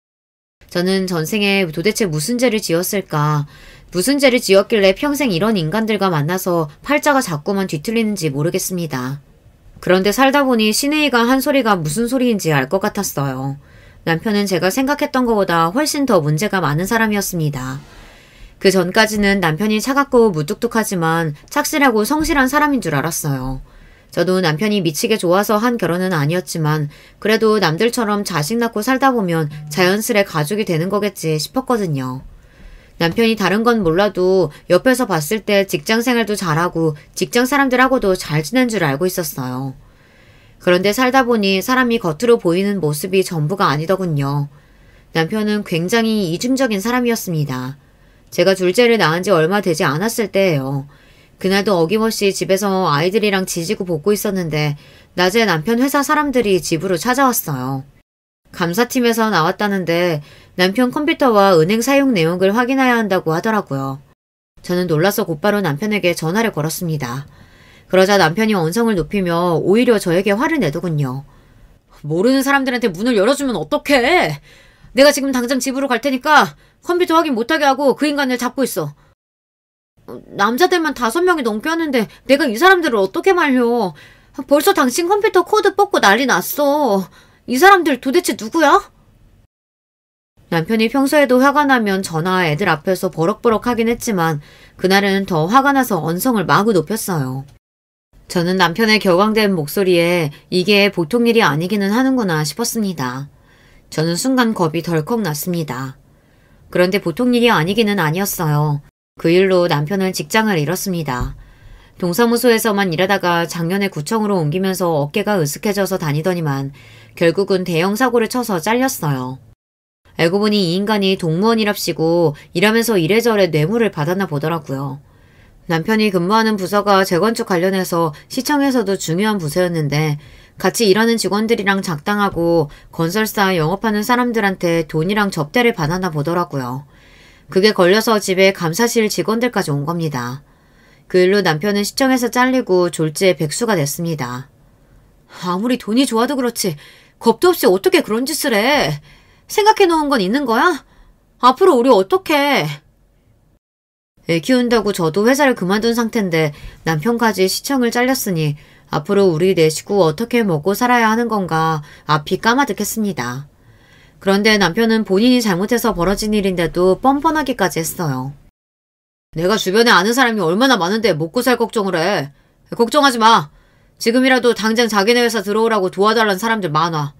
저는 전생에 도대체 무슨 죄를 지었을까? 무슨 죄를 지었길래 평생 이런 인간들과 만나서 팔자가 자꾸만 뒤틀리는지 모르겠습니다. 그런데 살다 보니 신우이가 한 소리가 무슨 소리인지 알 것 같았어요. 남편은 제가 생각했던 것보다 훨씬 더 문제가 많은 사람이었습니다. 그 전까지는 남편이 차갑고 무뚝뚝하지만 착실하고 성실한 사람인 줄 알았어요. 저도 남편이 미치게 좋아서 한 결혼은 아니었지만 그래도 남들처럼 자식 낳고 살다 보면 자연스레 가족이 되는 거겠지 싶었거든요. 남편이 다른 건 몰라도 옆에서 봤을 때 직장 생활도 잘하고 직장 사람들하고도 잘 지낸 줄 알고 있었어요. 그런데 살다 보니 사람이 겉으로 보이는 모습이 전부가 아니더군요. 남편은 굉장히 이중적인 사람이었습니다. 제가 둘째를 낳은 지 얼마 되지 않았을 때예요. 그날도 어김없이 집에서 아이들이랑 지지고 볶고 있었는데 낮에 남편 회사 사람들이 집으로 찾아왔어요. 감사팀에서 나왔다는데 남편 컴퓨터와 은행 사용 내역을 확인해야 한다고 하더라고요. 저는 놀라서 곧바로 남편에게 전화를 걸었습니다. 그러자 남편이 언성을 높이며 오히려 저에게 화를 내더군요. 모르는 사람들한테 문을 열어주면 어떡해? 내가 지금 당장 집으로 갈 테니까 컴퓨터 확인 못하게 하고 그 인간을 잡고 있어. 남자들만 5명이 넘게 왔는데 내가 이 사람들을 어떻게 말려. 벌써 당신 컴퓨터 코드 뽑고 난리 났어. 이 사람들 도대체 누구야? 남편이 평소에도 화가 나면 저나 애들 앞에서 버럭버럭 하긴 했지만 그날은 더 화가 나서 언성을 마구 높였어요. 저는 남편의 격앙된 목소리에 이게 보통 일이 아니기는 하는구나 싶었습니다. 저는 순간 겁이 덜컥 났습니다. 그런데 보통 일이 아니기는 아니었어요. 그 일로 남편은 직장을 잃었습니다. 동사무소에서만 일하다가 작년에 구청으로 옮기면서 어깨가 으쓱해져서 다니더니만 결국은 대형 사고를 쳐서 잘렸어요. 알고 보니 이 인간이 동무원이랍시고 일하면서 이래저래 뇌물을 받았나 보더라고요. 남편이 근무하는 부서가 재건축 관련해서 시청에서도 중요한 부서였는데 같이 일하는 직원들이랑 작당하고 건설사 영업하는 사람들한테 돈이랑 접대를 받았나 보더라고요. 그게 걸려서 집에 감사실 직원들까지 온 겁니다. 그 일로 남편은 시청에서 잘리고 졸지에 백수가 됐습니다. 아무리 돈이 좋아도 그렇지 겁도 없이 어떻게 그런 짓을 해. 생각해놓은 건 있는 거야? 앞으로 우리 어떡해. 애 키운다고 저도 회사를 그만둔 상태인데 남편까지 시청을 잘렸으니 앞으로 우리 네 식구 어떻게 먹고 살아야 하는 건가 앞이 까마득했습니다. 그런데 남편은 본인이 잘못해서 벌어진 일인데도 뻔뻔하기까지 했어요. 내가 주변에 아는 사람이 얼마나 많은데 먹고 살 걱정을 해. 걱정하지 마. 지금이라도 당장 자기네 회사 들어오라고 도와달라는 사람들 많아.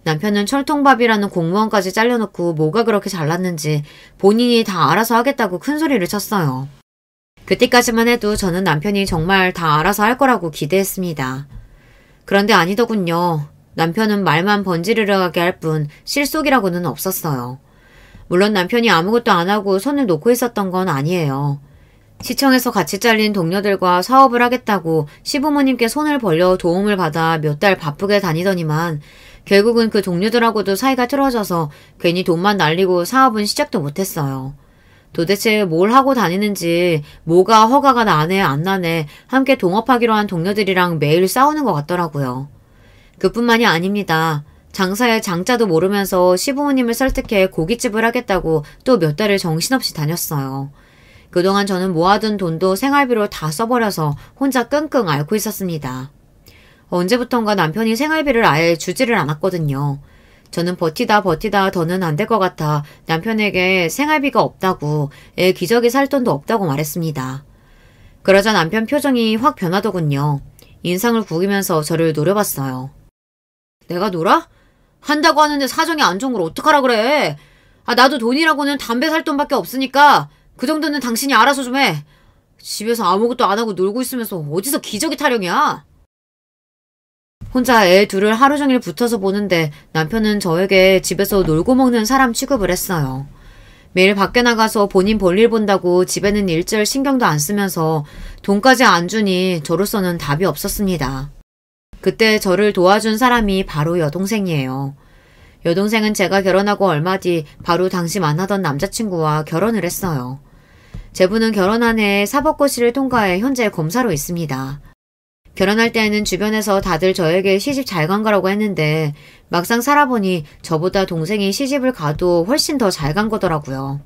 남편은 철통밥이라는 공무원까지 잘려놓고 뭐가 그렇게 잘났는지 본인이 다 알아서 하겠다고 큰 소리를 쳤어요. 그때까지만 해도 저는 남편이 정말 다 알아서 할 거라고 기대했습니다. 그런데 아니더군요. 남편은 말만 번지르르하게 할 뿐 실속이라고는 없었어요. 물론 남편이 아무것도 안 하고 손을 놓고 있었던 건 아니에요. 시청에서 같이 잘린 동료들과 사업을 하겠다고 시부모님께 손을 벌려 도움을 받아 몇 달 바쁘게 다니더니만 결국은 그 동료들하고도 사이가 틀어져서 괜히 돈만 날리고 사업은 시작도 못했어요. 도대체 뭘 하고 다니는지 뭐가 허가가 나네 안 나네 함께 동업하기로 한 동료들이랑 매일 싸우는 것 같더라고요. 그뿐만이 아닙니다. 장사의 장자도 모르면서 시부모님을 설득해 고깃집을 하겠다고 또 몇 달을 정신없이 다녔어요. 그동안 저는 모아둔 돈도 생활비로 다 써버려서 혼자 끙끙 앓고 있었습니다. 언제부턴가 남편이 생활비를 아예 주지를 않았거든요. 저는 버티다 더는 안 될 것 같아 남편에게 생활비가 없다고 애 기저귀 살 돈도 없다고 말했습니다. 그러자 남편 표정이 확 변하더군요. 인상을 구기면서 저를 노려봤어요. 내가 놀아? 한다고 하는데 사정이 안 좋은 걸 어떡하라 그래. 나도 돈이라고는 담배 살 돈밖에 없으니까 그 정도는 당신이 알아서 좀 해. 집에서 아무것도 안 하고 놀고 있으면서 어디서 기저귀 타령이야. 혼자 애 둘을 하루 종일 붙어서 보는데 남편은 저에게 집에서 놀고 먹는 사람 취급을 했어요. 매일 밖에 나가서 본인 볼일 본다고 집에는 일절 신경도 안 쓰면서 돈까지 안 주니 저로서는 답이 없었습니다. 그때 저를 도와준 사람이 바로 여동생이에요. 여동생은 제가 결혼하고 얼마 뒤 바로 당시 만나던 남자친구와 결혼을 했어요. 제부는 결혼한 해에 사법고시를 통과해 현재 검사로 있습니다. 결혼할 때에는 주변에서 다들 저에게 시집 잘 간 거라고 했는데 막상 살아보니 저보다 동생이 시집을 가도 훨씬 더 잘 간 거더라고요.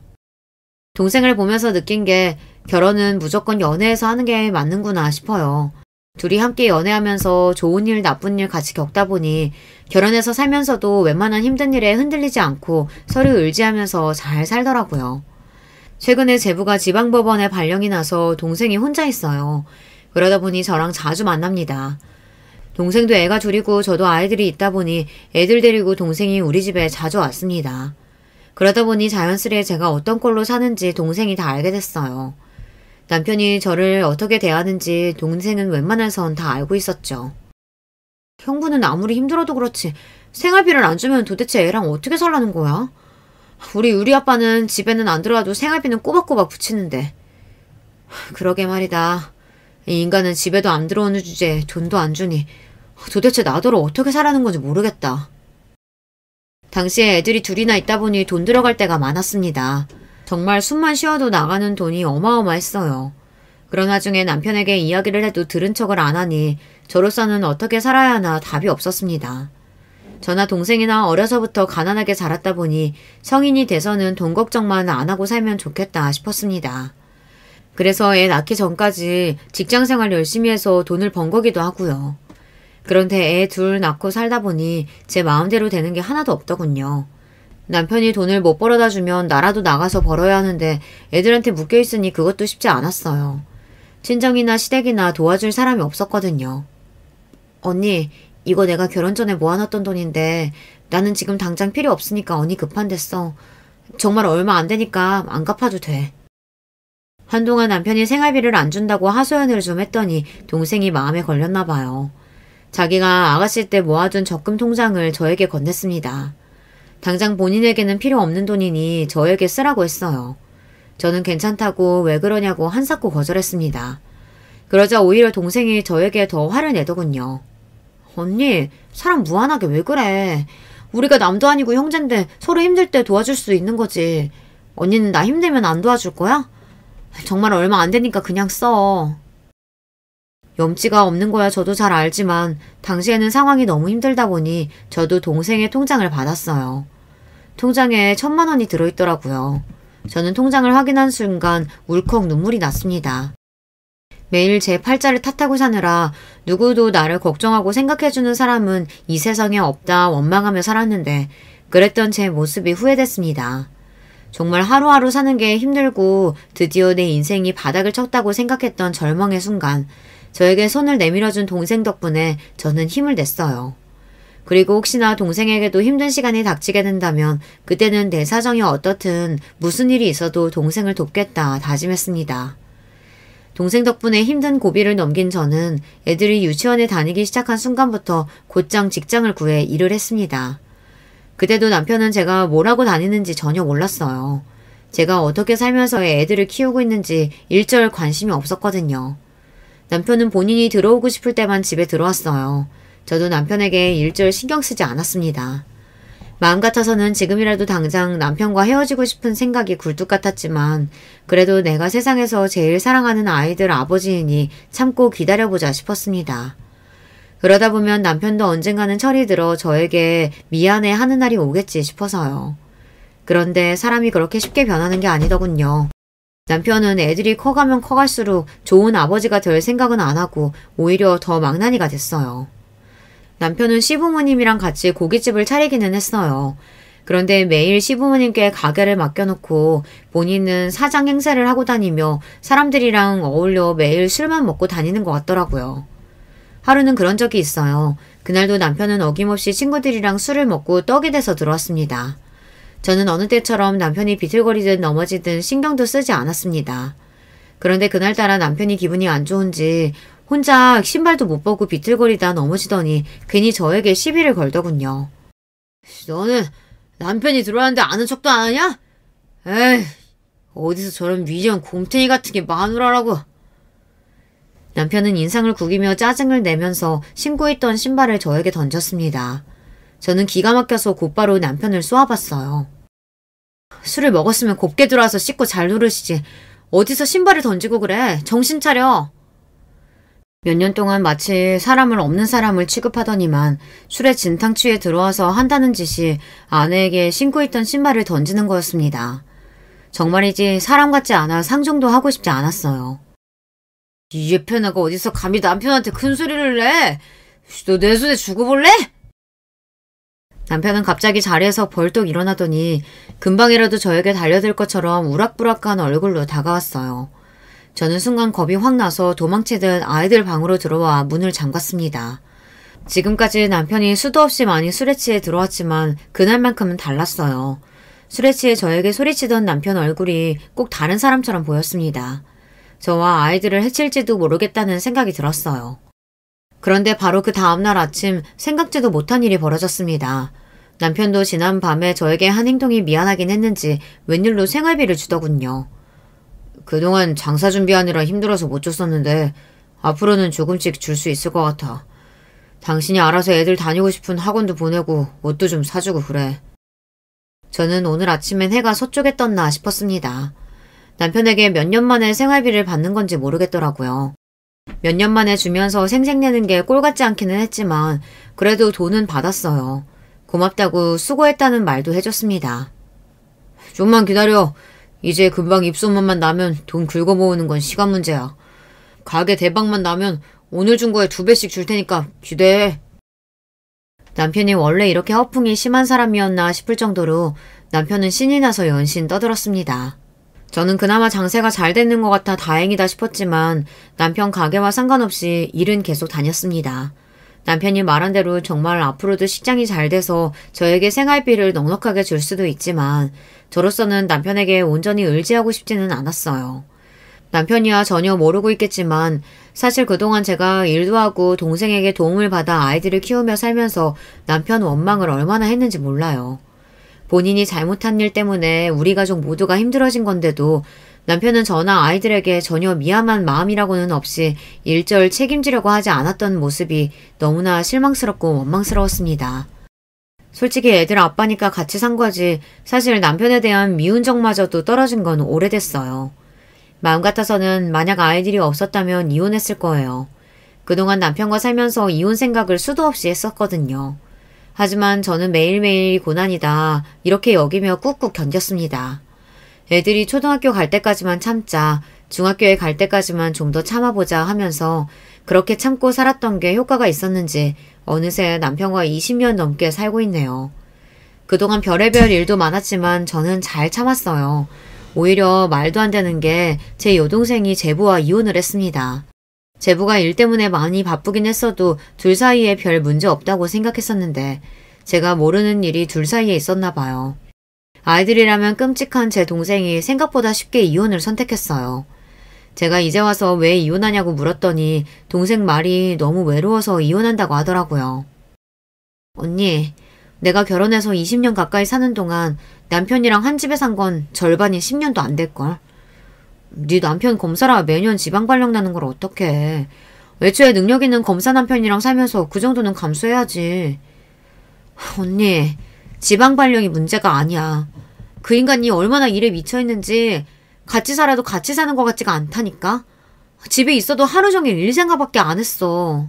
동생을 보면서 느낀 게 결혼은 무조건 연애에서 하는 게 맞는구나 싶어요. 둘이 함께 연애하면서 좋은 일 나쁜 일 같이 겪다 보니 결혼해서 살면서도 웬만한 힘든 일에 흔들리지 않고 서로 의지하면서 잘 살더라고요. 최근에 제부가 지방법원에 발령이 나서 동생이 혼자 있어요. 그러다 보니 저랑 자주 만납니다. 동생도 애가 둘이고 저도 아이들이 있다 보니 애들 데리고 동생이 우리 집에 자주 왔습니다. 그러다 보니 자연스레 제가 어떤 꼴로 사는지 동생이 다 알게 됐어요. 남편이 저를 어떻게 대하는지 동생은 웬만해선 다 알고 있었죠. 형부는 아무리 힘들어도 그렇지 생활비를 안 주면 도대체 애랑 어떻게 살라는 거야? 우리 아빠는 집에는 안 들어와도 생활비는 꼬박꼬박 붙이는데. 그러게 말이다. 이 인간은 집에도 안 들어오는 주제에 돈도 안 주니 도대체 나더러 어떻게 살라는 건지 모르겠다. 당시에 애들이 둘이나 있다 보니 돈 들어갈 때가 많았습니다. 정말 숨만 쉬어도 나가는 돈이 어마어마했어요. 그런 와중에 남편에게 이야기를 해도 들은 척을 안 하니 저로서는 어떻게 살아야 하나 답이 없었습니다. 저나 동생이나 어려서부터 가난하게 자랐다 보니 성인이 돼서는 돈 걱정만 안 하고 살면 좋겠다 싶었습니다. 그래서 애 낳기 전까지 직장생활 열심히 해서 돈을 번 거기도 하고요. 그런데 애 둘 낳고 살다 보니 제 마음대로 되는 게 하나도 없더군요. 남편이 돈을 못 벌어다 주면 나라도 나가서 벌어야 하는데 애들한테 묶여있으니 그것도 쉽지 않았어요. 친정이나 시댁이나 도와줄 사람이 없었거든요. 언니, 이거 내가 결혼 전에 모아놨던 돈인데 나는 지금 당장 필요 없으니까 언니 급한데 써. 정말 얼마 안 되니까 안 갚아도 돼. 한동안 남편이 생활비를 안 준다고 하소연을 좀 했더니 동생이 마음에 걸렸나 봐요. 자기가 아가씨 때 모아둔 적금 통장을 저에게 건넸습니다. 당장 본인에게는 필요 없는 돈이니 저에게 쓰라고 했어요. 저는 괜찮다고 왜 그러냐고 한사코 거절했습니다. 그러자 오히려 동생이 저에게 더 화를 내더군요. 언니, 사람 무한하게 왜 그래? 우리가 남도 아니고 형제인데 서로 힘들 때 도와줄 수 있는 거지. 언니는 나 힘들면 안 도와줄 거야? 정말 얼마 안 되니까 그냥 써. 염치가 없는 거야 저도 잘 알지만 당시에는 상황이 너무 힘들다 보니 저도 동생의 통장을 받았어요. 통장에 1,000만 원이 들어있더라고요. 저는 통장을 확인한 순간 울컥 눈물이 났습니다. 매일 제 팔자를 탓하고 사느라 누구도 나를 걱정하고 생각해주는 사람은 이 세상에 없다 원망하며 살았는데 그랬던 제 모습이 후회됐습니다. 정말 하루하루 사는 게 힘들고 드디어 내 인생이 바닥을 쳤다고 생각했던 절망의 순간 저에게 손을 내밀어준 동생 덕분에 저는 힘을 냈어요. 그리고 혹시나 동생에게도 힘든 시간이 닥치게 된다면 그때는 내 사정이 어떻든 무슨 일이 있어도 동생을 돕겠다 다짐했습니다. 동생 덕분에 힘든 고비를 넘긴 저는 애들이 유치원에 다니기 시작한 순간부터 곧장 직장을 구해 일을 했습니다. 그때도 남편은 제가 뭘 하고 다니는지 전혀 몰랐어요. 제가 어떻게 살면서 애들을 키우고 있는지 일절 관심이 없었거든요. 남편은 본인이 들어오고 싶을 때만 집에 들어왔어요. 저도 남편에게 일절 신경 쓰지 않았습니다. 마음 같아서는 지금이라도 당장 남편과 헤어지고 싶은 생각이 굴뚝 같았지만 그래도 내가 세상에서 제일 사랑하는 아이들 아버지이니 참고 기다려보자 싶었습니다. 그러다 보면 남편도 언젠가는 철이 들어 저에게 미안해 하는 날이 오겠지 싶어서요. 그런데 사람이 그렇게 쉽게 변하는 게 아니더군요. 남편은 애들이 커가면 커갈수록 좋은 아버지가 될 생각은 안 하고 오히려 더 망나니가 됐어요. 남편은 시부모님이랑 같이 고깃집을 차리기는 했어요. 그런데 매일 시부모님께 가게를 맡겨놓고 본인은 사장 행세를 하고 다니며 사람들이랑 어울려 매일 술만 먹고 다니는 것 같더라고요. 하루는 그런 적이 있어요. 그날도 남편은 어김없이 친구들이랑 술을 먹고 떡이 돼서 들어왔습니다. 저는 어느 때처럼 남편이 비틀거리든 넘어지든 신경도 쓰지 않았습니다. 그런데 그날따라 남편이 기분이 안 좋은지 혼자 신발도 못 벗고 비틀거리다 넘어지더니 괜히 저에게 시비를 걸더군요. 너는 남편이 들어왔는데 아는 척도 안 하냐? 에이, 어디서 저런 미련 곰탱이 같은 게 마누라라고. 남편은 인상을 구기며 짜증을 내면서 신고 있던 신발을 저에게 던졌습니다. 저는 기가 막혀서 곧바로 남편을 쏘아봤어요. 술을 먹었으면 곱게 들어와서 씻고 잘 누르시지. 어디서 신발을 던지고 그래. 정신 차려. 몇 년 동안 마치 사람을 없는 사람을 취급하더니만 술에 진탕 취해 들어와서 한다는 짓이 아내에게 신고 있던 신발을 던지는 거였습니다. 정말이지 사람 같지 않아 상종도 하고 싶지 않았어요. 이 예편아가 어디서 감히 남편한테 큰 소리를 내? 너 내 손에 주고 볼래? 남편은 갑자기 자리에서 벌떡 일어나더니 금방이라도 저에게 달려들 것처럼 우락부락한 얼굴로 다가왔어요. 저는 순간 겁이 확 나서 도망치듯 아이들 방으로 들어와 문을 잠갔습니다. 지금까지 남편이 수도 없이 많이 술에 취해 들어왔지만 그날만큼은 달랐어요. 술에 취해 저에게 소리치던 남편 얼굴이 꼭 다른 사람처럼 보였습니다. 저와 아이들을 해칠지도 모르겠다는 생각이 들었어요. 그런데 바로 그 다음날 아침 생각지도 못한 일이 벌어졌습니다. 남편도 지난 밤에 저에게 한 행동이 미안하긴 했는지 웬일로 생활비를 주더군요. 그동안 장사 준비하느라 힘들어서 못 줬었는데 앞으로는 조금씩 줄 수 있을 것 같아. 당신이 알아서 애들 다니고 싶은 학원도 보내고 옷도 좀 사주고 그래. 저는 오늘 아침엔 해가 서쪽에 떴나 싶었습니다. 남편에게 몇 년 만에 생활비를 받는 건지 모르겠더라고요. 몇 년 만에 주면서 생색내는 게 꼴 같지 않기는 했지만 그래도 돈은 받았어요. 고맙다고 수고했다는 말도 해줬습니다. 좀만 기다려. 이제 금방 입소문만 나면 돈 긁어 모으는 건 시간 문제야. 가게 대박만 나면 오늘 준 거에 2배씩 줄 테니까 기대해. 남편이 원래 이렇게 허풍이 심한 사람이었나 싶을 정도로 남편은 신이 나서 연신 떠들었습니다. 저는 그나마 장세가 잘 되는 것 같아 다행이다 싶었지만 남편 가게와 상관없이 일은 계속 다녔습니다. 남편이 말한 대로 정말 앞으로도 식장이 잘 돼서 저에게 생활비를 넉넉하게 줄 수도 있지만 저로서는 남편에게 온전히 의지하고 싶지는 않았어요. 남편이야 전혀 모르고 있겠지만 사실 그동안 제가 일도 하고 동생에게 도움을 받아 아이들을 키우며 살면서 남편 원망을 얼마나 했는지 몰라요. 본인이 잘못한 일 때문에 우리 가족 모두가 힘들어진 건데도 남편은 저나 아이들에게 전혀 미안한 마음이라고는 없이 일절 책임지려고 하지 않았던 모습이 너무나 실망스럽고 원망스러웠습니다. 솔직히 애들 아빠니까 같이 산 거지 사실 남편에 대한 미운 정마저도 떨어진 건 오래됐어요. 마음 같아서는 만약 아이들이 없었다면 이혼했을 거예요. 그동안 남편과 살면서 이혼 생각을 수도 없이 했었거든요. 하지만 저는 매일매일 고난이다 이렇게 여기며 꾹꾹 견뎠습니다. 애들이 초등학교 갈 때까지만 참자, 중학교에 갈 때까지만 좀 더 참아보자 하면서 그렇게 참고 살았던 게 효과가 있었는지 어느새 남편과 20년 넘게 살고 있네요. 그동안 별의별 일도 많았지만 저는 잘 참았어요. 오히려 말도 안 되는 게 제 여동생이 제부와 이혼을 했습니다. 제부가 일 때문에 많이 바쁘긴 했어도 둘 사이에 별 문제 없다고 생각했었는데 제가 모르는 일이 둘 사이에 있었나 봐요. 아이들이라면 끔찍한 제 동생이 생각보다 쉽게 이혼을 선택했어요. 제가 이제 와서 왜 이혼하냐고 물었더니 동생 말이 너무 외로워서 이혼한다고 하더라고요. 언니, 내가 결혼해서 20년 가까이 사는 동안 남편이랑 한 집에 산 건 절반이 10년도 안 될걸. 네 남편 검사라 매년 지방 발령 나는 걸 어떡해. 애초에 능력 있는 검사 남편이랑 살면서 그 정도는 감수해야지. 언니, 지방 발령이 문제가 아니야. 그 인간이 얼마나 일에 미쳐있는지 같이 살아도 같이 사는 것 같지가 않다니까. 집에 있어도 하루 종일 일 생각밖에 안 했어.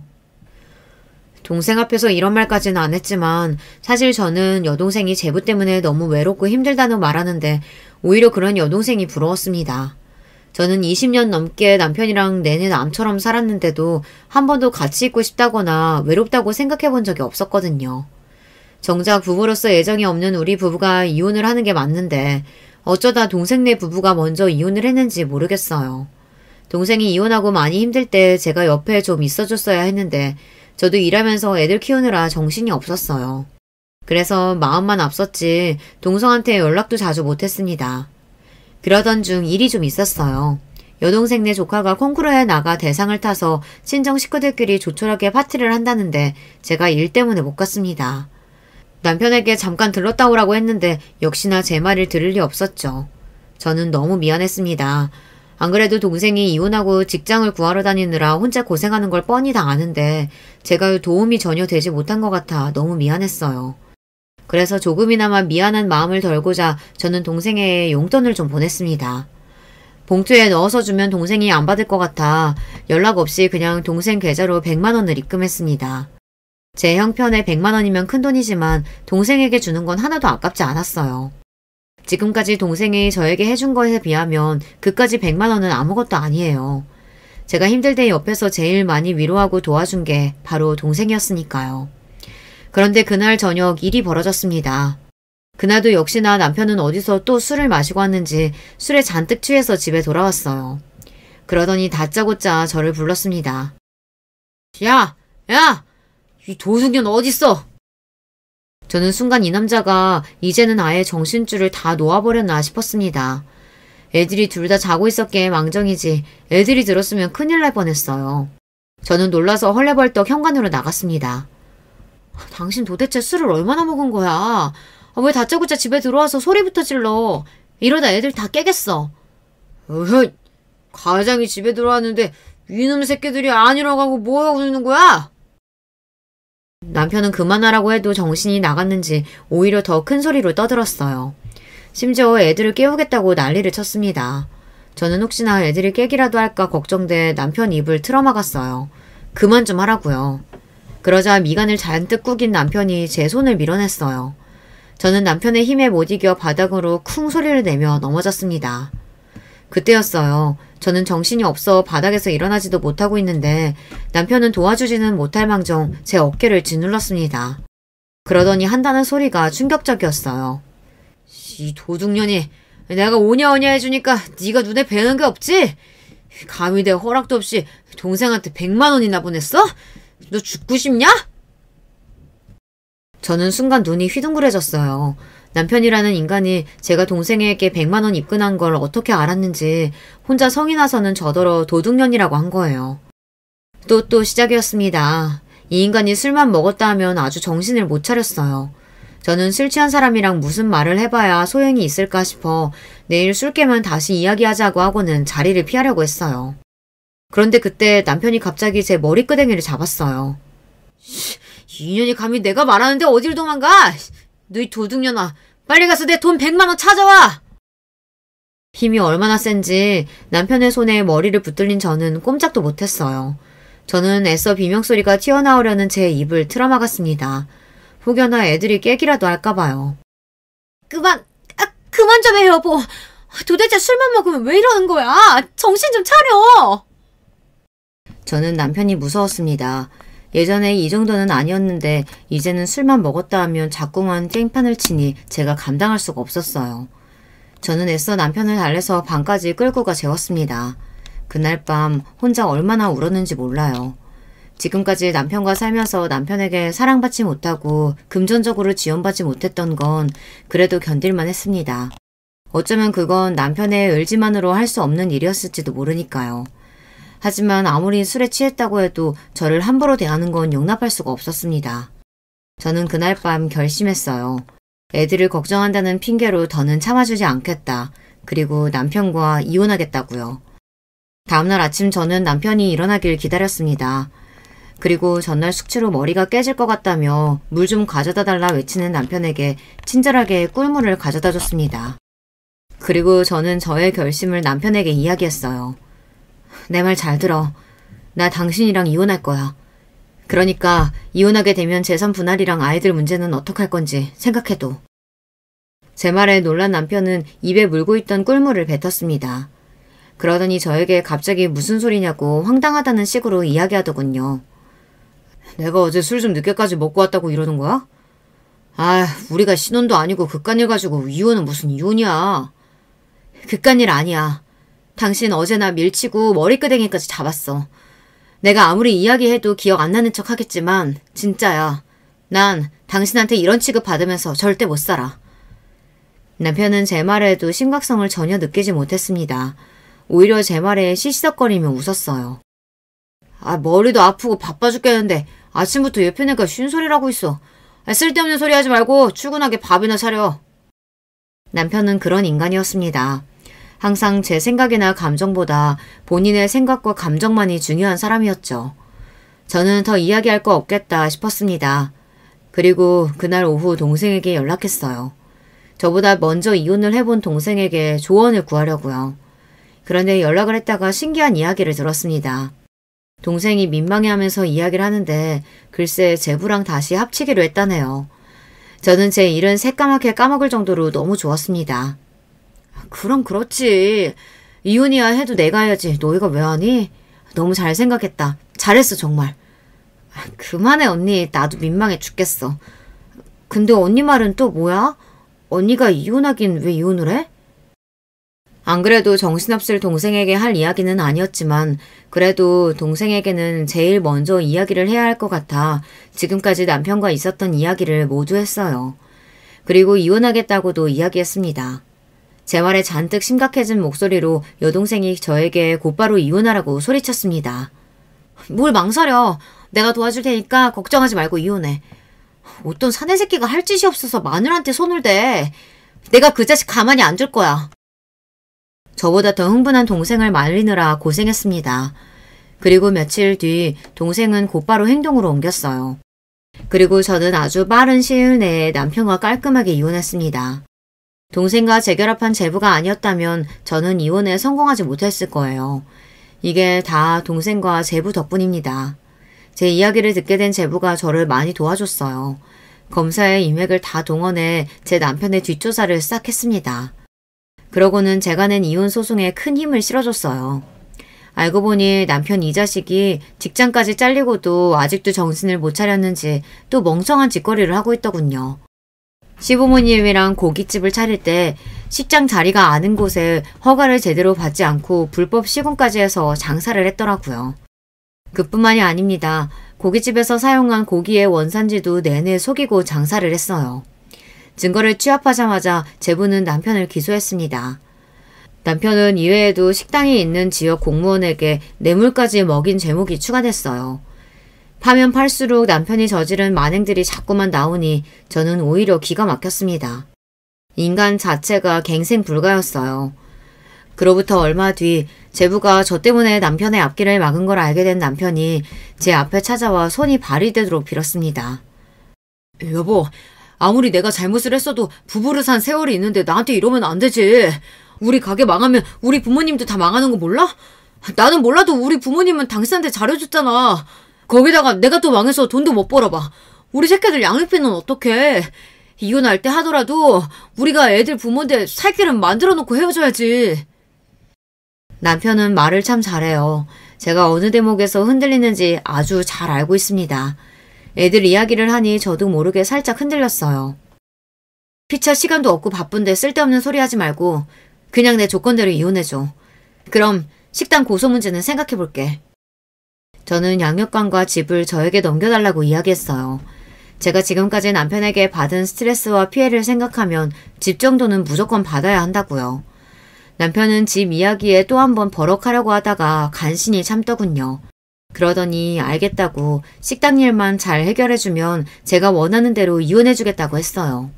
동생 앞에서 이런 말까지는 안 했지만 사실 저는 여동생이 제부 때문에 너무 외롭고 힘들다는 말하는데 오히려 그런 여동생이 부러웠습니다. 저는 20년 넘게 남편이랑 내내 남처럼 살았는데도 한 번도 같이 있고 싶다거나 외롭다고 생각해 본 적이 없었거든요. 정작 부부로서 애정이 없는 우리 부부가 이혼을 하는 게 맞는데 어쩌다 동생네 부부가 먼저 이혼을 했는지 모르겠어요. 동생이 이혼하고 많이 힘들 때 제가 옆에 좀 있어줬어야 했는데 저도 일하면서 애들 키우느라 정신이 없었어요. 그래서 마음만 앞섰지 동성한테 연락도 자주 못했습니다. 그러던 중 일이 좀 있었어요. 여동생네 조카가 콩쿠르에 나가 대상을 타서 친정 식구들끼리 조촐하게 파티를 한다는데 제가 일 때문에 못 갔습니다. 남편에게 잠깐 들렀다 오라고 했는데 역시나 제 말을 들을 리 없었죠. 저는 너무 미안했습니다. 안 그래도 동생이 이혼하고 직장을 구하러 다니느라 혼자 고생하는 걸 뻔히 다 아는데 제가 도움이 전혀 되지 못한 것 같아 너무 미안했어요. 그래서 조금이나마 미안한 마음을 덜고자 저는 동생에게 용돈을 좀 보냈습니다. 봉투에 넣어서 주면 동생이 안 받을 것 같아 연락 없이 그냥 동생 계좌로 100만 원을 입금했습니다. 제 형편에 100만 원이면 큰돈이지만 동생에게 주는 건 하나도 아깝지 않았어요. 지금까지 동생이 저에게 해준 것에 비하면 그까지 100만 원은 아무것도 아니에요. 제가 힘들 때 옆에서 제일 많이 위로하고 도와준 게 바로 동생이었으니까요. 그런데 그날 저녁 일이 벌어졌습니다. 그날도 역시나 남편은 어디서 또 술을 마시고 왔는지 술에 잔뜩 취해서 집에 돌아왔어요. 그러더니 다짜고짜 저를 불렀습니다. 야! 야! 이 도둑년 어딨어? 저는 순간 이 남자가 이제는 아예 정신줄을 다 놓아버렸나 싶었습니다. 애들이 둘 다 자고 있었기에 망정이지 애들이 들었으면 큰일 날 뻔했어요. 저는 놀라서 헐레벌떡 현관으로 나갔습니다. 당신 도대체 술을 얼마나 먹은 거야? 왜 다짜고짜 집에 들어와서 소리부터 질러? 이러다 애들 다 깨겠어. 어허, 과장이 집에 들어왔는데 이놈 새끼들이 아니라고 하고 뭐하고 있는 거야? 남편은 그만하라고 해도 정신이 나갔는지 오히려 더 큰 소리로 떠들었어요. 심지어 애들을 깨우겠다고 난리를 쳤습니다. 저는 혹시나 애들이 깨기라도 할까 걱정돼 남편 입을 틀어막았어요. 그만 좀 하라고요. 그러자 미간을 잔뜩 구긴 남편이 제 손을 밀어냈어요. 저는 남편의 힘에 못 이겨 바닥으로 쿵 소리를 내며 넘어졌습니다. 그때였어요. 저는 정신이 없어 바닥에서 일어나지도 못하고 있는데 남편은 도와주지는 못할 망정 제 어깨를 짓눌렀습니다. 그러더니 한다는 소리가 충격적이었어요. 이 도둑년이 내가 오냐오냐 해주니까 네가 눈에 뵈는 게 없지? 감히 내 허락도 없이 동생한테 100만 원이나 보냈어? 너 죽고 싶냐? 저는 순간 눈이 휘둥그레졌어요. 남편이라는 인간이 제가 동생에게 100만 원 입금한 걸 어떻게 알았는지 혼자 성이 나서는 저더러 도둑년이라고 한 거예요. 또 시작이었습니다. 이 인간이 술만 먹었다 하면 아주 정신을 못 차렸어요. 저는 술 취한 사람이랑 무슨 말을 해봐야 소용이 있을까 싶어 내일 술 깨면 다시 이야기하자고 하고는 자리를 피하려고 했어요. 그런데 그때 남편이 갑자기 제 머리끄댕이를 잡았어요. 이년이 감히 내가 말하는데 어딜 도망가? 너희 도둑년아, 빨리 가서 내 돈 100만 원 찾아와! 힘이 얼마나 센지 남편의 손에 머리를 붙들린 저는 꼼짝도 못했어요. 저는 애써 비명소리가 튀어나오려는 제 입을 틀어막았습니다. 혹여나 애들이 깨기라도 할까봐요. 그만 좀 해, 여보. 도대체 술만 먹으면 왜 이러는 거야? 정신 좀 차려! 저는 남편이 무서웠습니다. 예전에 이 정도는 아니었는데 이제는 술만 먹었다 하면 자꾸만 깽판을 치니 제가 감당할 수가 없었어요. 저는 애써 남편을 달래서 방까지 끌고 가 재웠습니다. 그날 밤 혼자 얼마나 울었는지 몰라요. 지금까지 남편과 살면서 남편에게 사랑받지 못하고 금전적으로 지원받지 못했던 건 그래도 견딜만 했습니다. 어쩌면 그건 남편의 의지만으로 할 수 없는 일이었을지도 모르니까요. 하지만 아무리 술에 취했다고 해도 저를 함부로 대하는 건 용납할 수가 없었습니다. 저는 그날 밤 결심했어요. 애들을 걱정한다는 핑계로 더는 참아주지 않겠다. 그리고 남편과 이혼하겠다고요. 다음날 아침 저는 남편이 일어나길 기다렸습니다. 그리고 전날 숙취로 머리가 깨질 것 같다며 물 좀 가져다 달라 외치는 남편에게 친절하게 꿀물을 가져다 줬습니다. 그리고 저는 저의 결심을 남편에게 이야기했어요. 내 말 잘 들어. 나 당신이랑 이혼할 거야. 그러니까 이혼하게 되면 재산 분할이랑 아이들 문제는 어떡할 건지 생각해도. 제 말에 놀란 남편은 입에 물고 있던 꿀물을 뱉었습니다. 그러더니 저에게 갑자기 무슨 소리냐고 황당하다는 식으로 이야기하더군요. 내가 어제 술 좀 늦게까지 먹고 왔다고 이러는 거야? 아, 우리가 신혼도 아니고 그깟일 가지고 이혼은 무슨 이혼이야. 그깟일 아니야. 당신 어제 나 밀치고 머리끄댕이까지 잡았어. 내가 아무리 이야기해도 기억 안 나는 척 하겠지만 진짜야. 난 당신한테 이런 취급 받으면서 절대 못 살아. 남편은 제 말에도 심각성을 전혀 느끼지 못했습니다. 오히려 제 말에 시시덕거리며 웃었어요. 아, 머리도 아프고 바빠 죽겠는데 아침부터 옆에 내가 쉰소리라고 있어. 쓸데없는 소리 하지 말고 출근하게 밥이나 차려. 남편은 그런 인간이었습니다. 항상 제 생각이나 감정보다 본인의 생각과 감정만이 중요한 사람이었죠. 저는 더 이야기할 거 없겠다 싶었습니다. 그리고 그날 오후 동생에게 연락했어요. 저보다 먼저 이혼을 해본 동생에게 조언을 구하려고요. 그런데 연락을 했다가 신기한 이야기를 들었습니다. 동생이 민망해하면서 이야기를 하는데 글쎄 제부랑 다시 합치기로 했다네요. 저는 제 일은 새까맣게 까먹을 정도로 너무 좋았습니다. 그럼 그렇지. 이혼이야 해도 내가 해야지. 너희가 왜 하니? 너무 잘 생각했다. 잘했어 정말. 그만해 언니. 나도 민망해 죽겠어. 근데 언니 말은 또 뭐야? 언니가 이혼하긴 왜 이혼을 해? 안 그래도 정신없을 동생에게 할 이야기는 아니었지만 그래도 동생에게는 제일 먼저 이야기를 해야 할 것 같아 지금까지 남편과 있었던 이야기를 모두 했어요. 그리고 이혼하겠다고도 이야기했습니다. 제 말에 잔뜩 심각해진 목소리로 여동생이 저에게 곧바로 이혼하라고 소리쳤습니다. 뭘 망설여. 내가 도와줄 테니까 걱정하지 말고 이혼해. 어떤 사내 새끼가 할 짓이 없어서 마누라한테 손을 대. 내가 그 자식 가만히 안 둘 거야. 저보다 더 흥분한 동생을 말리느라 고생했습니다. 그리고 며칠 뒤 동생은 곧바로 행동으로 옮겼어요. 그리고 저는 아주 빠른 시일 내에 남편과 깔끔하게 이혼했습니다. 동생과 재결합한 제부가 아니었다면 저는 이혼에 성공하지 못했을 거예요. 이게 다 동생과 제부 덕분입니다. 제 이야기를 듣게 된 제부가 저를 많이 도와줬어요. 검사의 인맥을 다 동원해 제 남편의 뒷조사를 싹 했습니다. 그러고는 제가 낸 이혼 소송에 큰 힘을 실어줬어요. 알고 보니 남편 이 자식이 직장까지 잘리고도 아직도 정신을 못 차렸는지 또 멍청한 짓거리를 하고 있더군요. 시부모님이랑 고깃집을 차릴 때 식장 자리가 아는 곳에 허가를 제대로 받지 않고 불법 시공까지 해서 장사를 했더라고요. 그뿐만이 아닙니다. 고깃집에서 사용한 고기의 원산지도 내내 속이고 장사를 했어요. 증거를 취합하자마자 제부는 남편을 기소했습니다. 남편은 이외에도 식당이 있는 지역 공무원에게 뇌물까지 먹인 죄목이 추가됐어요. 파면 팔수록 남편이 저지른 만행들이 자꾸만 나오니 저는 오히려 기가 막혔습니다. 인간 자체가 갱생 불가였어요. 그로부터 얼마 뒤 제부가 저 때문에 남편의 앞길을 막은 걸 알게 된 남편이 제 앞에 찾아와 손이 발이 되도록 빌었습니다. 여보, 아무리 내가 잘못을 했어도 부부를 산 세월이 있는데 나한테 이러면 안 되지. 우리 가게 망하면 우리 부모님도 다 망하는 거 몰라? 나는 몰라도 우리 부모님은 당신한테 잘해줬잖아. 거기다가 내가 또 망해서 돈도 못 벌어봐. 우리 새끼들 양육비는 어떡해. 이혼할 때 하더라도 우리가 애들 부모인데 살 길은 만들어 놓고 헤어져야지. 남편은 말을 참 잘해요. 제가 어느 대목에서 흔들리는지 아주 잘 알고 있습니다. 애들 이야기를 하니 저도 모르게 살짝 흔들렸어요. 피차 시간도 없고 바쁜데 쓸데없는 소리 하지 말고 그냥 내 조건대로 이혼해줘. 그럼 식당 고소 문제는 생각해볼게. 저는 양육관과 집을 저에게 넘겨달라고 이야기했어요. 제가 지금까지 남편에게 받은 스트레스와 피해를 생각하면 집 정도는 무조건 받아야 한다고요. 남편은 집 이야기에 또 한 번 버럭하려고 하다가 간신히 참더군요. 그러더니 알겠다고 식당 일만 잘 해결해주면 제가 원하는 대로 이혼해주겠다고 했어요.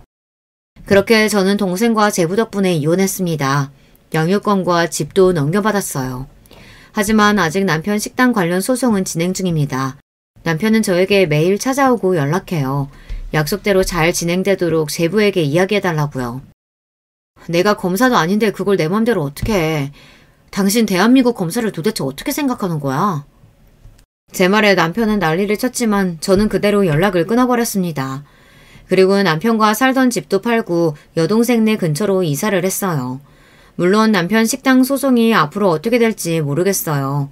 그렇게 저는 동생과 제부 덕분에 이혼했습니다. 양육권과 집도 넘겨받았어요. 하지만 아직 남편 식당 관련 소송은 진행 중입니다. 남편은 저에게 매일 찾아오고 연락해요. 약속대로 잘 진행되도록 제부에게 이야기해달라고요. 내가 검사도 아닌데 그걸 내 맘대로 어떻게 해. 당신 대한민국 검사를 도대체 어떻게 생각하는 거야? 제 말에 남편은 난리를 쳤지만 저는 그대로 연락을 끊어버렸습니다. 그리고 남편과 살던 집도 팔고 여동생네 근처로 이사를 했어요. 물론 남편 식당 소송이 앞으로 어떻게 될지 모르겠어요.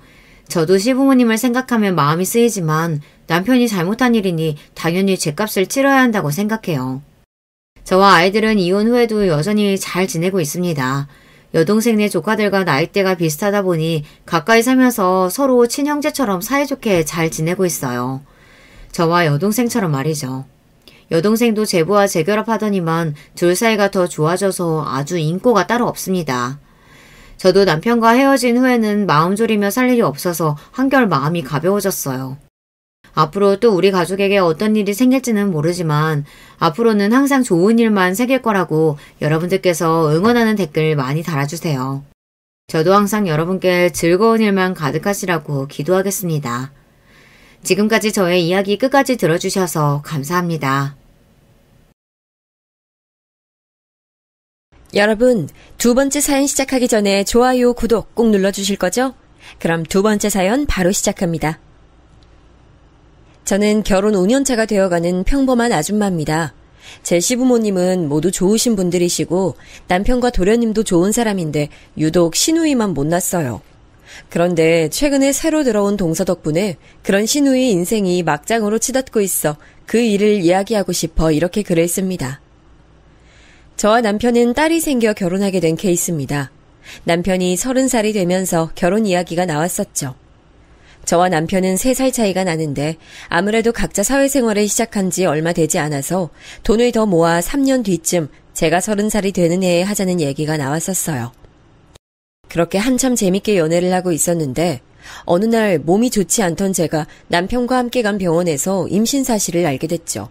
저도 시부모님을 생각하면 마음이 쓰이지만 남편이 잘못한 일이니 당연히 죗값을 치러야 한다고 생각해요. 저와 아이들은 이혼 후에도 여전히 잘 지내고 있습니다. 여동생네 조카들과 나이대가 비슷하다 보니 가까이 살면서 서로 친형제처럼 사이좋게 잘 지내고 있어요. 저와 여동생처럼 말이죠. 여동생도 제부와 재결합하더니만 둘 사이가 더 좋아져서 아주 인꼬가 따로 없습니다. 저도 남편과 헤어진 후에는 마음 졸이며 살 일이 없어서 한결 마음이 가벼워졌어요. 앞으로 또 우리 가족에게 어떤 일이 생길지는 모르지만 앞으로는 항상 좋은 일만 생길 거라고 여러분들께서 응원하는 댓글 많이 달아주세요. 저도 항상 여러분께 즐거운 일만 가득하시라고 기도하겠습니다. 지금까지 저의 이야기 끝까지 들어주셔서 감사합니다. 여러분, 두 번째 사연 시작하기 전에 좋아요, 구독 꼭 눌러주실 거죠? 그럼 두 번째 사연 바로 시작합니다. 저는 결혼 5년차가 되어가는 평범한 아줌마입니다. 제 시부모님은 모두 좋으신 분들이시고 남편과 도련님도 좋은 사람인데 유독 시누이만 못났어요. 그런데 최근에 새로 들어온 동서 덕분에 그런 시누이 인생이 막장으로 치닫고 있어 그 일을 이야기하고 싶어 이렇게 글을 씁니다. 저와 남편은 딸이 생겨 결혼하게 된 케이스입니다. 남편이 30살이 되면서 결혼 이야기가 나왔었죠. 저와 남편은 3살 차이가 나는데 아무래도 각자 사회생활을 시작한 지 얼마 되지 않아서 돈을 더 모아 3년 뒤쯤 제가 30살이 되는 해에 하자는 얘기가 나왔었어요. 그렇게 한참 재밌게 연애를 하고 있었는데 어느 날 몸이 좋지 않던 제가 남편과 함께 간 병원에서 임신 사실을 알게 됐죠.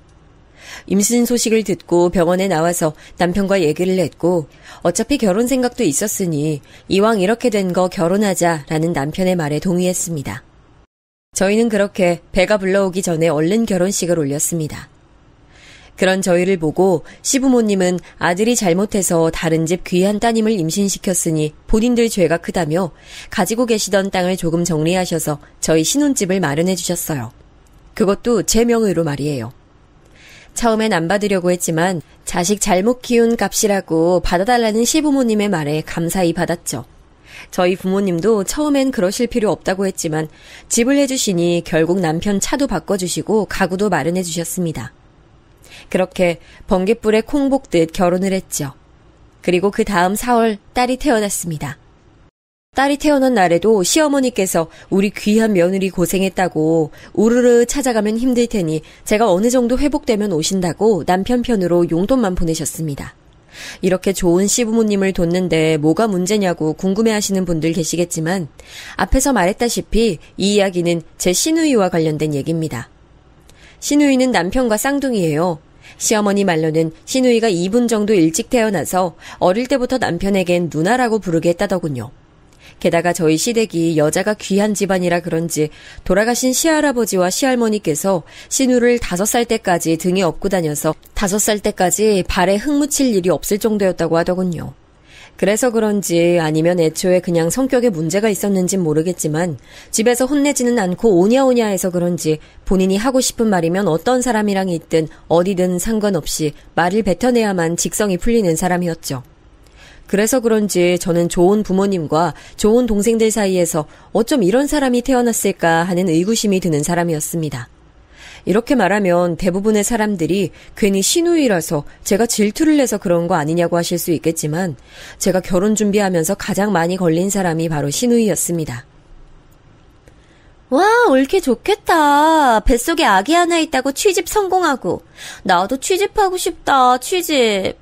임신 소식을 듣고 병원에 나와서 남편과 얘기를 했고 어차피 결혼 생각도 있었으니 이왕 이렇게 된 거 결혼하자라는 남편의 말에 동의했습니다. 저희는 그렇게 배가 불러오기 전에 얼른 결혼식을 올렸습니다. 그런 저희를 보고 시부모님은 아들이 잘못해서 다른 집 귀한 따님을 임신시켰으니 본인들 죄가 크다며 가지고 계시던 땅을 조금 정리하셔서 저희 신혼집을 마련해 주셨어요. 그것도 제 명의로 말이에요. 처음엔 안 받으려고 했지만 자식 잘못 키운 값이라고 받아달라는 시부모님의 말에 감사히 받았죠. 저희 부모님도 처음엔 그러실 필요 없다고 했지만 집을 해주시니 결국 남편 차도 바꿔주시고 가구도 마련해 주셨습니다. 그렇게 번갯불에 콩 볶듯 결혼을 했죠. 그리고 그 다음 4월 딸이 태어났습니다. 딸이 태어난 날에도 시어머니께서 우리 귀한 며느리 고생했다고 우르르 찾아가면 힘들 테니 제가 어느 정도 회복되면 오신다고 남편 편으로 용돈만 보내셨습니다. 이렇게 좋은 시부모님을 뒀는데 뭐가 문제냐고 궁금해하시는 분들 계시겠지만 앞에서 말했다시피 이 이야기는 제 시누이와 관련된 얘기입니다. 시누이는 남편과 쌍둥이예요. 시어머니 말로는 시누이가 2분 정도 일찍 태어나서 어릴 때부터 남편에겐 누나라고 부르게 했다더군요. 게다가 저희 시댁이 여자가 귀한 집안이라 그런지 돌아가신 시할아버지와 시할머니께서 시누를 5살 때까지 등에 업고 다녀서 5살 때까지 발에 흙 묻힐 일이 없을 정도였다고 하더군요. 그래서 그런지 아니면 애초에 그냥 성격에 문제가 있었는진 모르겠지만 집에서 혼내지는 않고 오냐오냐 해서 그런지 본인이 하고 싶은 말이면 어떤 사람이랑 있든 어디든 상관없이 말을 뱉어내야만 직성이 풀리는 사람이었죠. 그래서 그런지 저는 좋은 부모님과 좋은 동생들 사이에서 어쩜 이런 사람이 태어났을까 하는 의구심이 드는 사람이었습니다. 이렇게 말하면 대부분의 사람들이 괜히 시누이라서 제가 질투를 내서 그런 거 아니냐고 하실 수 있겠지만 제가 결혼 준비하면서 가장 많이 걸린 사람이 바로 시누이였습니다. 와, 옳게 좋겠다. 뱃속에 아기 하나 있다고 취집 성공하고. 나도 취집하고 싶다, 취집.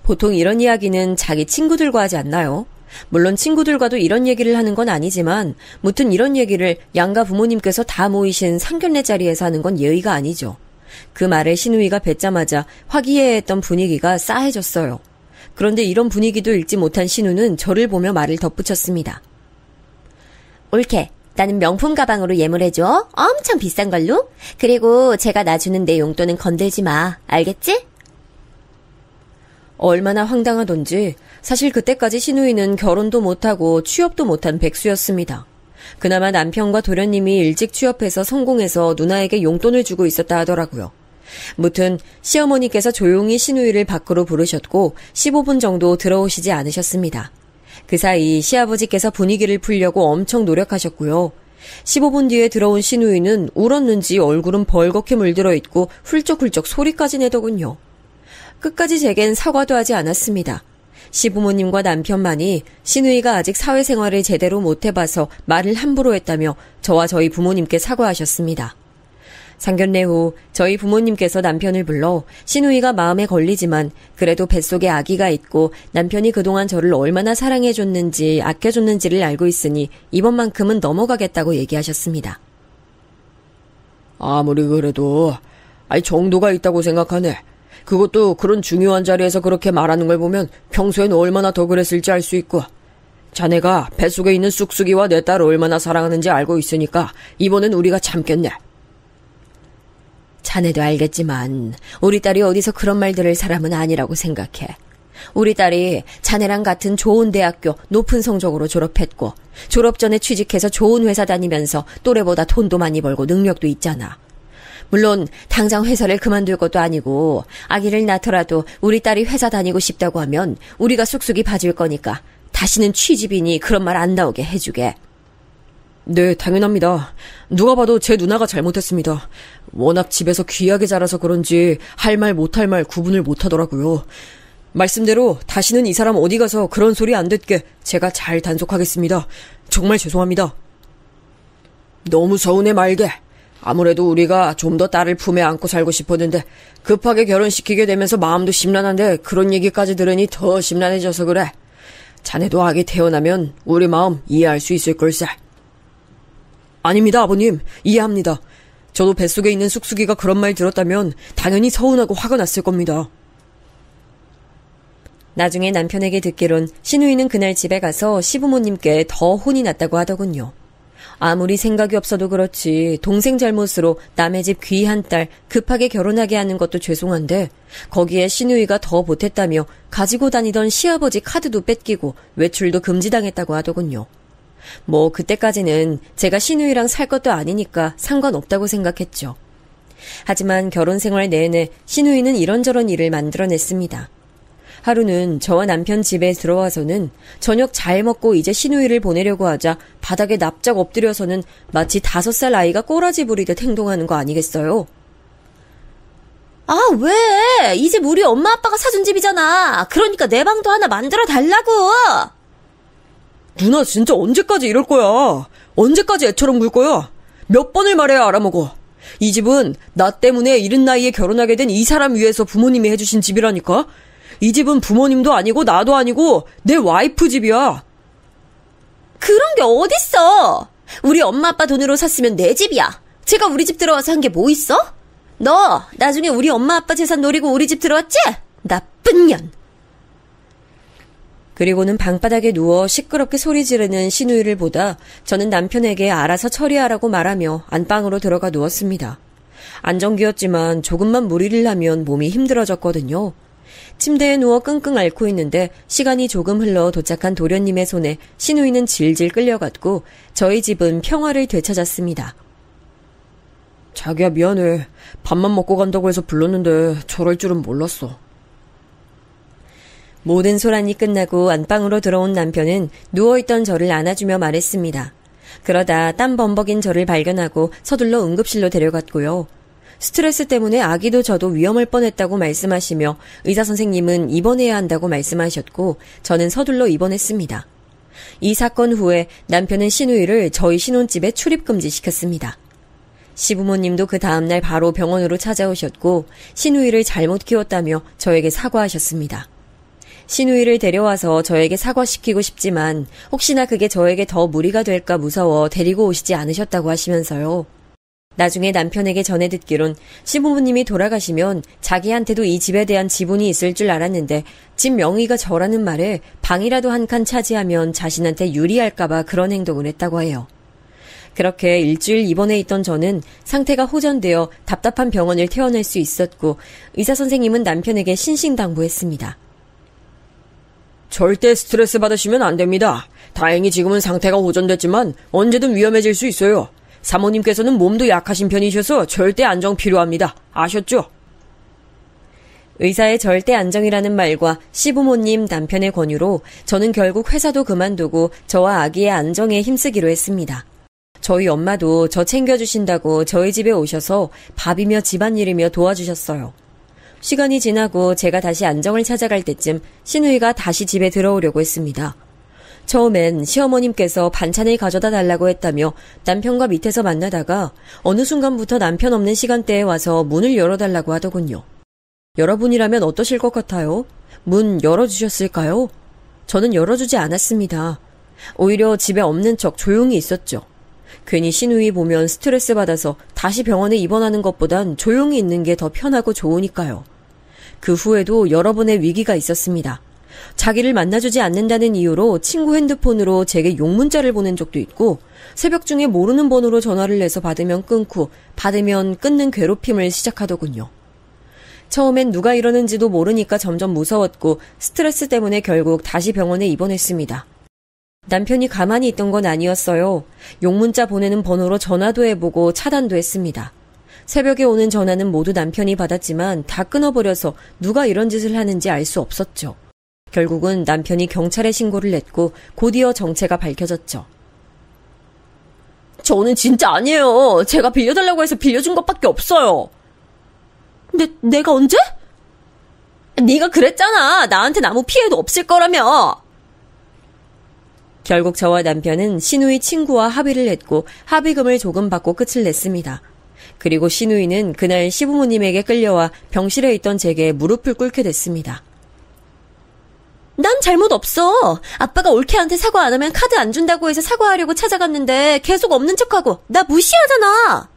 보통 이런 이야기는 자기 친구들과 하지 않나요? 물론 친구들과도 이런 얘기를 하는 건 아니지만 무튼 이런 얘기를 양가 부모님께서 다 모이신 상견례 자리에서 하는 건 예의가 아니죠. 그 말에 시누이가 뱉자마자 화기애애했던 분위기가 싸해졌어요. 그런데 이런 분위기도 읽지 못한 시누는 저를 보며 말을 덧붙였습니다. 옳게. 나는 명품 가방으로 예물해줘. 엄청 비싼 걸로. 그리고 제가 놔주는 내 용돈은 건들지 마. 알겠지? 얼마나 황당하던지 사실 그때까지 시누이는 결혼도 못하고 취업도 못한 백수였습니다. 그나마 남편과 도련님이 일찍 취업해서 성공해서 누나에게 용돈을 주고 있었다 하더라고요. 무튼 시어머니께서 조용히 시누이를 밖으로 부르셨고 15분 정도 들어오시지 않으셨습니다. 그 사이 시아버지께서 분위기를 풀려고 엄청 노력하셨고요. 15분 뒤에 들어온 시누이는 울었는지 얼굴은 벌겋게 물들어 있고 훌쩍훌쩍 소리까지 내더군요. 끝까지 제겐 사과도 하지 않았습니다. 시부모님과 남편만이 시누이가 아직 사회생활을 제대로 못해봐서 말을 함부로 했다며 저와 저희 부모님께 사과하셨습니다. 상견례 후 저희 부모님께서 남편을 불러 시누이가 마음에 걸리지만 그래도 뱃속에 아기가 있고 남편이 그동안 저를 얼마나 사랑해줬는지 아껴줬는지를 알고 있으니 이번만큼은 넘어가겠다고 얘기하셨습니다. 아무리 그래도 정도가 있다고 생각하네. 그것도 그런 중요한 자리에서 그렇게 말하는 걸 보면 평소엔 얼마나 더 그랬을지 알 수 있고 자네가 뱃속에 있는 쑥쑥이와 내 딸을 얼마나 사랑하는지 알고 있으니까 이번엔 우리가 참겠네. 자네도 알겠지만 우리 딸이 어디서 그런 말 들을 사람은 아니라고 생각해. 우리 딸이 자네랑 같은 좋은 대학교 높은 성적으로 졸업했고 졸업 전에 취직해서 좋은 회사 다니면서 또래보다 돈도 많이 벌고 능력도 있잖아. 물론 당장 회사를 그만둘 것도 아니고 아기를 낳더라도 우리 딸이 회사 다니고 싶다고 하면 우리가 쑥쑥이 봐줄 거니까 다시는 취직이니 그런 말 안 나오게 해주게. 네, 당연합니다. 누가 봐도 제 누나가 잘못했습니다. 워낙 집에서 귀하게 자라서 그런지 할 말 못할 말 구분을 못하더라고요. 말씀대로 다시는 이 사람 어디 가서 그런 소리 안 듣게 제가 잘 단속하겠습니다. 정말 죄송합니다. 너무 서운해 말게. 아무래도 우리가 좀 더 딸을 품에 안고 살고 싶었는데 급하게 결혼시키게 되면서 마음도 심란한데 그런 얘기까지 들으니 더 심란해져서 그래. 자네도 아기 태어나면 우리 마음 이해할 수 있을 걸세. 아닙니다, 아버님. 이해합니다. 저도 뱃속에 있는 쑥쑥이가 그런 말 들었다면 당연히 서운하고 화가 났을 겁니다. 나중에 남편에게 듣기론 시누이는 그날 집에 가서 시부모님께 더 혼이 났다고 하더군요. 아무리 생각이 없어도 그렇지 동생 잘못으로 남의 집 귀한 딸 급하게 결혼하게 하는 것도 죄송한데 거기에 시누이가 더 보탰다며 가지고 다니던 시아버지 카드도 뺏기고 외출도 금지당했다고 하더군요. 뭐 그때까지는 제가 시누이랑 살 것도 아니니까 상관없다고 생각했죠. 하지만 결혼 생활 내내 시누이는 이런저런 일을 만들어냈습니다. 하루는 저와 남편 집에 들어와서는 저녁 잘 먹고 이제 시누이를 보내려고 하자 바닥에 납작 엎드려서는 마치 5살 아이가 꼬라지 부리듯 행동하는 거 아니겠어요? 아, 왜? 이 집 우리 엄마 아빠가 사준 집이잖아. 그러니까 내 방도 하나 만들어 달라고. 누나 진짜 언제까지 이럴 거야? 언제까지 애처럼 굴 거야? 몇 번을 말해야 알아먹어. 이 집은 나 때문에 이른 나이에 결혼하게 된 이 사람 위해서 부모님이 해주신 집이라니까? 이 집은 부모님도 아니고 나도 아니고 내 와이프 집이야. 그런 게 어딨어? 우리 엄마 아빠 돈으로 샀으면 내 집이야. 제가 우리 집 들어와서 한 게 뭐 있어? 너 나중에 우리 엄마 아빠 재산 노리고 우리 집 들어왔지? 나쁜 년. 그리고는 방바닥에 누워 시끄럽게 소리 지르는 시누이를 보다 저는 남편에게 알아서 처리하라고 말하며 안방으로 들어가 누웠습니다. 안정기였지만 조금만 무리를 하면 몸이 힘들어졌거든요. 침대에 누워 끙끙 앓고 있는데 시간이 조금 흘러 도착한 도련님의 손에 시누이는 질질 끌려갔고 저희 집은 평화를 되찾았습니다. 자기야 미안해. 밥만 먹고 간다고 해서 불렀는데 저럴 줄은 몰랐어. 모든 소란이 끝나고 안방으로 들어온 남편은 누워있던 저를 안아주며 말했습니다. 그러다 땀 범벅인 저를 발견하고 서둘러 응급실로 데려갔고요. 스트레스 때문에 아기도 저도 위험할 뻔했다고 말씀하시며 의사선생님은 입원해야 한다고 말씀하셨고 저는 서둘러 입원했습니다. 이 사건 후에 남편은 시누이를 저희 신혼집에 출입금지시켰습니다. 시부모님도 그 다음날 바로 병원으로 찾아오셨고 시누이를 잘못 키웠다며 저에게 사과하셨습니다. 시누이를 데려와서 저에게 사과시키고 싶지만 혹시나 그게 저에게 더 무리가 될까 무서워 데리고 오시지 않으셨다고 하시면서요. 나중에 남편에게 전해 듣기론 시부모님이 돌아가시면 자기한테도 이 집에 대한 지분이 있을 줄 알았는데 집 명의가 저라는 말에 방이라도 한 칸 차지하면 자신한테 유리할까봐 그런 행동을 했다고 해요. 그렇게 일주일 입원해 있던 저는 상태가 호전되어 답답한 병원을 퇴원할 수 있었고 의사선생님은 남편에게 신신당부했습니다. 절대 스트레스 받으시면 안 됩니다. 다행히 지금은 상태가 호전됐지만 언제든 위험해질 수 있어요. 사모님께서는 몸도 약하신 편이셔서 절대 안정 필요합니다. 아셨죠? 의사의 절대 안정이라는 말과 시부모님 남편의 권유로 저는 결국 회사도 그만두고 저와 아기의 안정에 힘쓰기로 했습니다. 저희 엄마도 저 챙겨주신다고 저희 집에 오셔서 밥이며 집안일이며 도와주셨어요. 시간이 지나고 제가 다시 안정을 찾아갈 때쯤 시누이가 다시 집에 들어오려고 했습니다. 처음엔 시어머님께서 반찬을 가져다 달라고 했다며 남편과 밑에서 만나다가 어느 순간부터 남편 없는 시간대에 와서 문을 열어달라고 하더군요. 여러분이라면 어떠실 것 같아요? 문 열어주셨을까요? 저는 열어주지 않았습니다. 오히려 집에 없는 척 조용히 있었죠. 괜히 시누이 보면 스트레스 받아서 다시 병원에 입원하는 것보단 조용히 있는 게 더 편하고 좋으니까요. 그 후에도 여러 번의 위기가 있었습니다. 자기를 만나주지 않는다는 이유로 친구 핸드폰으로 제게 욕문자를 보낸 적도 있고 새벽 중에 모르는 번호로 전화를 해서 받으면 끊고 받으면 끊는 괴롭힘을 시작하더군요. 처음엔 누가 이러는지도 모르니까 점점 무서웠고 스트레스 때문에 결국 다시 병원에 입원했습니다. 남편이 가만히 있던 건 아니었어요. 욕문자 보내는 번호로 전화도 해보고 차단도 했습니다. 새벽에 오는 전화는 모두 남편이 받았지만 다 끊어버려서 누가 이런 짓을 하는지 알 수 없었죠. 결국은 남편이 경찰에 신고를 냈고 곧이어 정체가 밝혀졌죠. 저는 진짜 아니에요. 제가 빌려달라고 해서 빌려준 것밖에 없어요. 내가 언제? 네가 그랬잖아. 나한텐 아무 피해도 없을 거라며. 결국 저와 남편은 시누이 친구와 합의를 했고 합의금을 조금 받고 끝을 냈습니다. 그리고 시누이는 그날 시부모님에게 끌려와 병실에 있던 제게 무릎을 꿇게 됐습니다. 난 잘못 없어. 아빠가 올케한테 사과 안 하면 카드 안 준다고 해서 사과하려고 찾아갔는데 계속 없는 척하고 나 무시하잖아.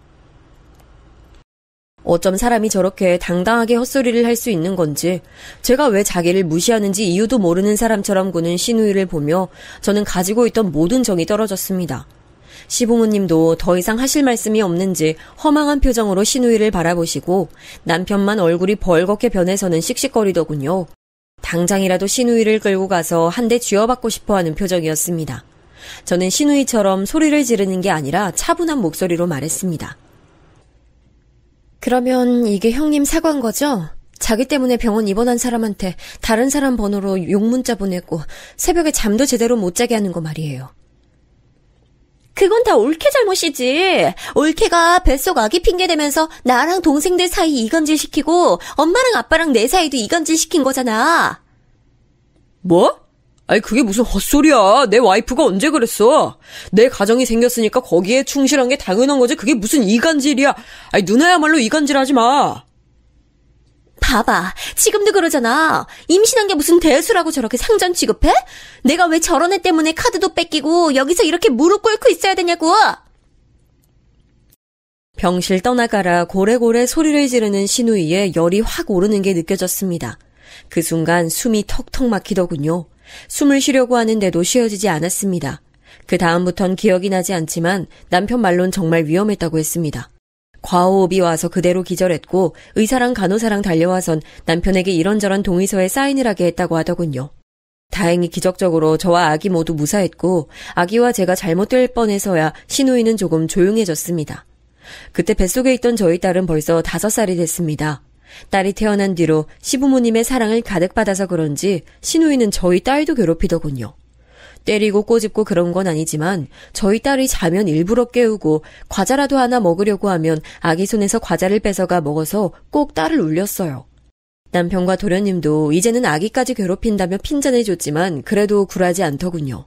어쩜 사람이 저렇게 당당하게 헛소리를 할 수 있는 건지 제가 왜 자기를 무시하는지 이유도 모르는 사람처럼 구는 시누이를 보며 저는 가지고 있던 모든 정이 떨어졌습니다. 시부모님도 더 이상 하실 말씀이 없는지 허망한 표정으로 시누이를 바라보시고 남편만 얼굴이 벌겋게 변해서는 씩씩거리더군요. 당장이라도 시누이를 끌고 가서 한 대 쥐어받고 싶어하는 표정이었습니다. 저는 시누이처럼 소리를 지르는 게 아니라 차분한 목소리로 말했습니다. 그러면 이게 형님 사과인 거죠? 자기 때문에 병원 입원한 사람한테 다른 사람 번호로 욕문자 보내고 새벽에 잠도 제대로 못 자게 하는 거 말이에요. 그건 다 올케 잘못이지. 올케가 뱃속 아기 핑계대면서 나랑 동생들 사이 이간질시키고 엄마랑 아빠랑 내 사이도 이간질시킨 거잖아. 뭐? 아니, 그게 무슨 헛소리야. 내 와이프가 언제 그랬어? 내 가정이 생겼으니까 거기에 충실한 게 당연한 거지. 그게 무슨 이간질이야. 아니, 누나야말로 이간질 하지 마. 봐봐. 지금도 그러잖아. 임신한 게 무슨 대수라고 저렇게 상전 취급해? 내가 왜 저런 애 때문에 카드도 뺏기고 여기서 이렇게 무릎 꿇고 있어야 되냐고. 병실 떠나가라 고래고래 소리를 지르는 신우이에 열이 확 오르는 게 느껴졌습니다. 그 순간 숨이 턱턱 막히더군요. 숨을 쉬려고 하는데도 쉬어지지 않았습니다. 그 다음부턴 기억이 나지 않지만 남편 말론 정말 위험했다고 했습니다. 과호흡이 와서 그대로 기절했고 의사랑 간호사랑 달려와선 남편에게 이런저런 동의서에 사인을 하게 했다고 하더군요. 다행히 기적적으로 저와 아기 모두 무사했고 아기와 제가 잘못될 뻔해서야 신우이는 조금 조용해졌습니다. 그때 뱃속에 있던 저희 딸은 벌써 5살이 됐습니다. 딸이 태어난 뒤로 시부모님의 사랑을 가득 받아서 그런지 신우이는 저희 딸도 괴롭히더군요. 때리고 꼬집고 그런 건 아니지만 저희 딸이 자면 일부러 깨우고 과자라도 하나 먹으려고 하면 아기 손에서 과자를 뺏어가 먹어서 꼭 딸을 울렸어요. 남편과 도련님도 이제는 아기까지 괴롭힌다며 핀잔해줬지만 그래도 굴하지 않더군요.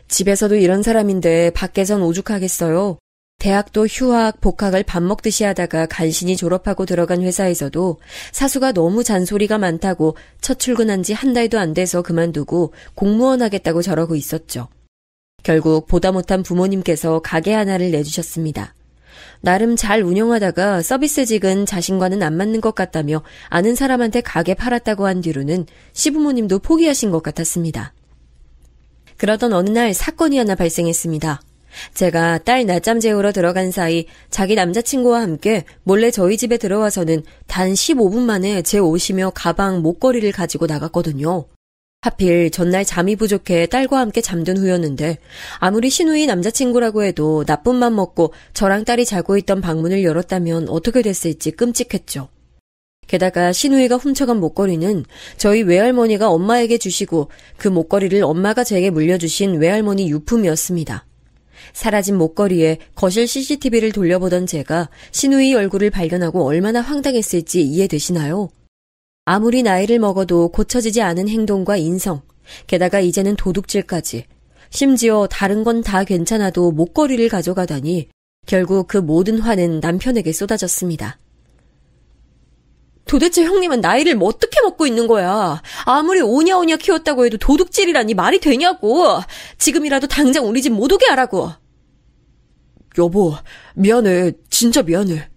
집에서도 이런 사람인데 밖에선 오죽하겠어요. 대학도 휴학, 복학을 밥 먹듯이 하다가 간신히 졸업하고 들어간 회사에서도 사수가 너무 잔소리가 많다고 첫 출근한 지 한 달도 안 돼서 그만두고 공무원 하겠다고 저러고 있었죠. 결국 보다 못한 부모님께서 가게 하나를 내주셨습니다. 나름 잘 운영하다가 서비스직은 자신과는 안 맞는 것 같다며 아는 사람한테 가게 팔았다고 한 뒤로는 시부모님도 포기하신 것 같았습니다. 그러던 어느 날 사건이 하나 발생했습니다. 제가 딸 낮잠 재우러 들어간 사이 자기 남자친구와 함께 몰래 저희 집에 들어와서는 단 15분 만에 제 옷이며 가방, 목걸이를 가지고 나갔거든요. 하필 전날 잠이 부족해 딸과 함께 잠든 후였는데 아무리 신우이 남자친구라고 해도 나쁜 맘 먹고 저랑 딸이 자고 있던 방문을 열었다면 어떻게 됐을지 끔찍했죠. 게다가 신우이가 훔쳐간 목걸이는 저희 외할머니가 엄마에게 주시고 그 목걸이를 엄마가 제게 물려주신 외할머니 유품이었습니다. 사라진 목걸이에 거실 CCTV를 돌려보던 제가 신우이 얼굴을 발견하고 얼마나 황당했을지 이해되시나요? 아무리 나이를 먹어도 고쳐지지 않은 행동과 인성, 게다가 이제는 도둑질까지, 심지어 다른 건 다 괜찮아도 목걸이를 가져가다니 결국 그 모든 화는 남편에게 쏟아졌습니다. 도대체 형님은 나이를 뭐 어떻게 먹고 있는 거야? 아무리 오냐오냐 키웠다고 해도 도둑질이라니 말이 되냐고. 지금이라도 당장 우리 집 못 오게 하라고. 여보, 미안해. 진짜 미안해.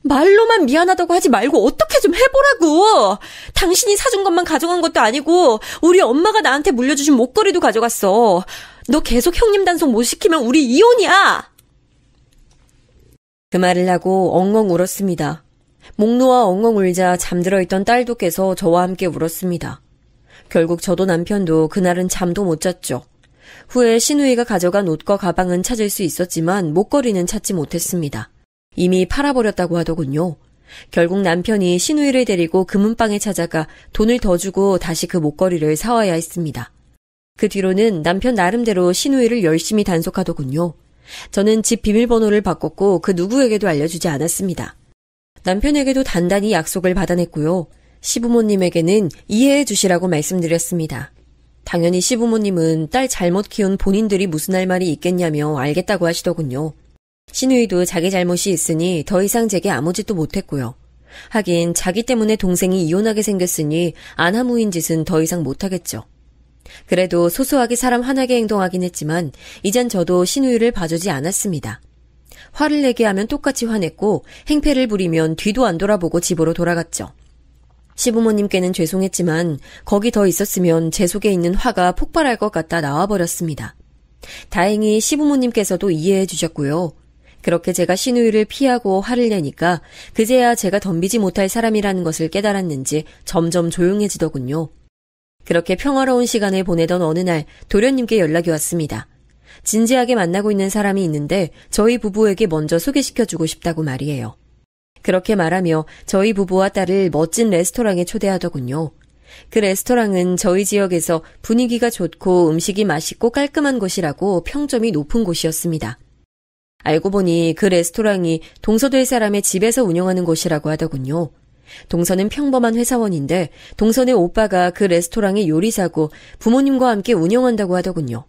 말로만 미안하다고 하지 말고 어떻게 좀 해보라고. 당신이 사준 것만 가져간 것도 아니고 우리 엄마가 나한테 물려주신 목걸이도 가져갔어. 너 계속 형님 단속 못 시키면 우리 이혼이야. 그 말을 하고 엉엉 울었습니다. 목 놓아 엉엉 울자 잠들어 있던 딸도 깨서 저와 함께 울었습니다. 결국 저도 남편도 그날은 잠도 못 잤죠. 후에 신우이가 가져간 옷과 가방은 찾을 수 있었지만 목걸이는 찾지 못했습니다. 이미 팔아버렸다고 하더군요. 결국 남편이 신우이를 데리고 금은방에 찾아가 돈을 더 주고 다시 그 목걸이를 사와야 했습니다. 그 뒤로는 남편 나름대로 신우이를 열심히 단속하더군요. 저는 집 비밀번호를 바꿨고 그 누구에게도 알려주지 않았습니다. 남편에게도 단단히 약속을 받아냈고요. 시부모님에게는 이해해 주시라고 말씀드렸습니다. 당연히 시부모님은 딸 잘못 키운 본인들이 무슨 할 말이 있겠냐며 알겠다고 하시더군요. 신우이도 자기 잘못이 있으니 더 이상 제게 아무 짓도 못했고요. 하긴 자기 때문에 동생이 이혼하게 생겼으니 안하무인 짓은 더 이상 못하겠죠. 그래도 소소하게 사람 화나게 행동하긴 했지만 이젠 저도 신우이를 봐주지 않았습니다. 화를 내게 하면 똑같이 화냈고 행패를 부리면 뒤도 안 돌아보고 집으로 돌아갔죠. 시부모님께는 죄송했지만 거기 더 있었으면 제 속에 있는 화가 폭발할 것 같아 나와버렸습니다. 다행히 시부모님께서도 이해해 주셨고요. 그렇게 제가 신우이를 피하고 화를 내니까 그제야 제가 덤비지 못할 사람이라는 것을 깨달았는지 점점 조용해지더군요. 그렇게 평화로운 시간을 보내던 어느 날 도련님께 연락이 왔습니다. 진지하게 만나고 있는 사람이 있는데 저희 부부에게 먼저 소개시켜주고 싶다고 말이에요. 그렇게 말하며 저희 부부와 딸을 멋진 레스토랑에 초대하더군요. 그 레스토랑은 저희 지역에서 분위기가 좋고 음식이 맛있고 깔끔한 곳이라고 평점이 높은 곳이었습니다. 알고 보니 그 레스토랑이 동서될 사람의 집에서 운영하는 곳이라고 하더군요. 동서는 평범한 회사원인데 동서네 오빠가 그 레스토랑의 요리사고 부모님과 함께 운영한다고 하더군요.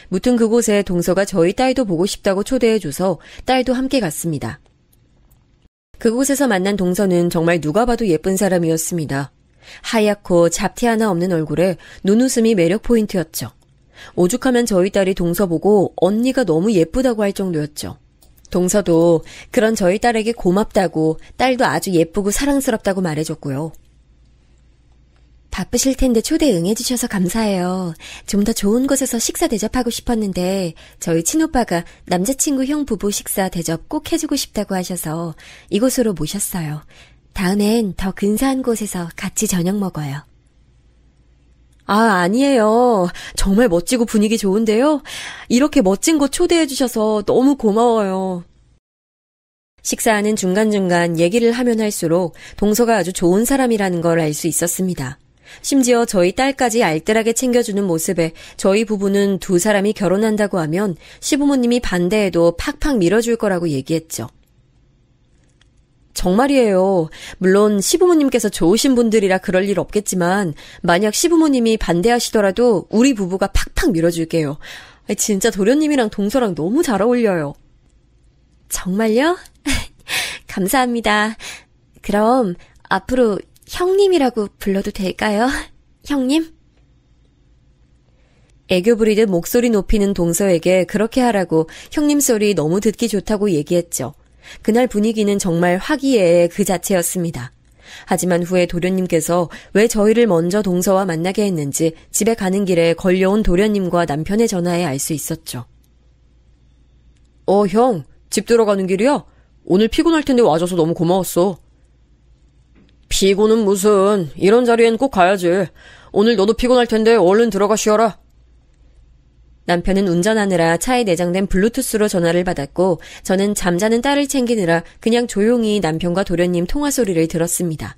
무튼 그곳에 동서가 저희 딸도 보고 싶다고 초대해줘서 딸도 함께 갔습니다. 그곳에서 만난 동서는 정말 누가 봐도 예쁜 사람이었습니다. 하얗고 잡티 하나 없는 얼굴에 눈웃음이 매력 포인트였죠. 오죽하면 저희 딸이 동서 보고 언니가 너무 예쁘다고 할 정도였죠. 동서도 그런 저희 딸에게 고맙다고 딸도 아주 예쁘고 사랑스럽다고 말해줬고요. 바쁘실 텐데 초대 응해주셔서 감사해요. 좀 더 좋은 곳에서 식사 대접하고 싶었는데 저희 친오빠가 남자친구 형 부부 식사 대접 꼭 해주고 싶다고 하셔서 이곳으로 모셨어요. 다음엔 더 근사한 곳에서 같이 저녁 먹어요. 아니에요. 정말 멋지고 분위기 좋은데요. 이렇게 멋진 곳 초대해주셔서 너무 고마워요. 식사하는 중간중간 얘기를 하면 할수록 동서가 아주 좋은 사람이라는 걸 알 수 있었습니다. 심지어 저희 딸까지 알뜰하게 챙겨주는 모습에 저희 부부는 두 사람이 결혼한다고 하면 시부모님이 반대해도 팍팍 밀어줄 거라고 얘기했죠. 정말이에요. 물론 시부모님께서 좋으신 분들이라 그럴 일 없겠지만 만약 시부모님이 반대하시더라도 우리 부부가 팍팍 밀어줄게요. 진짜 도련님이랑 동서랑 너무 잘 어울려요. 정말요? 감사합니다. 그럼 앞으로 형님이라고 불러도 될까요? 형님? 애교 부리듯 목소리 높이는 동서에게 그렇게 하라고 형님 소리 너무 듣기 좋다고 얘기했죠. 그날 분위기는 정말 화기애애 그 자체였습니다. 하지만 후에 도련님께서 왜 저희를 먼저 동서와 만나게 했는지 집에 가는 길에 걸려온 도련님과 남편의 전화에 알 수 있었죠. 형, 집 들어가는 길이야? 오늘 피곤할 텐데 와줘서 너무 고마웠어. 피곤은 무슨, 이런 자리엔 꼭 가야지. 오늘 너도 피곤할 텐데 얼른 들어가 쉬어라. 남편은 운전하느라 차에 내장된 블루투스로 전화를 받았고 저는 잠자는 딸을 챙기느라 그냥 조용히 남편과 도련님 통화 소리를 들었습니다.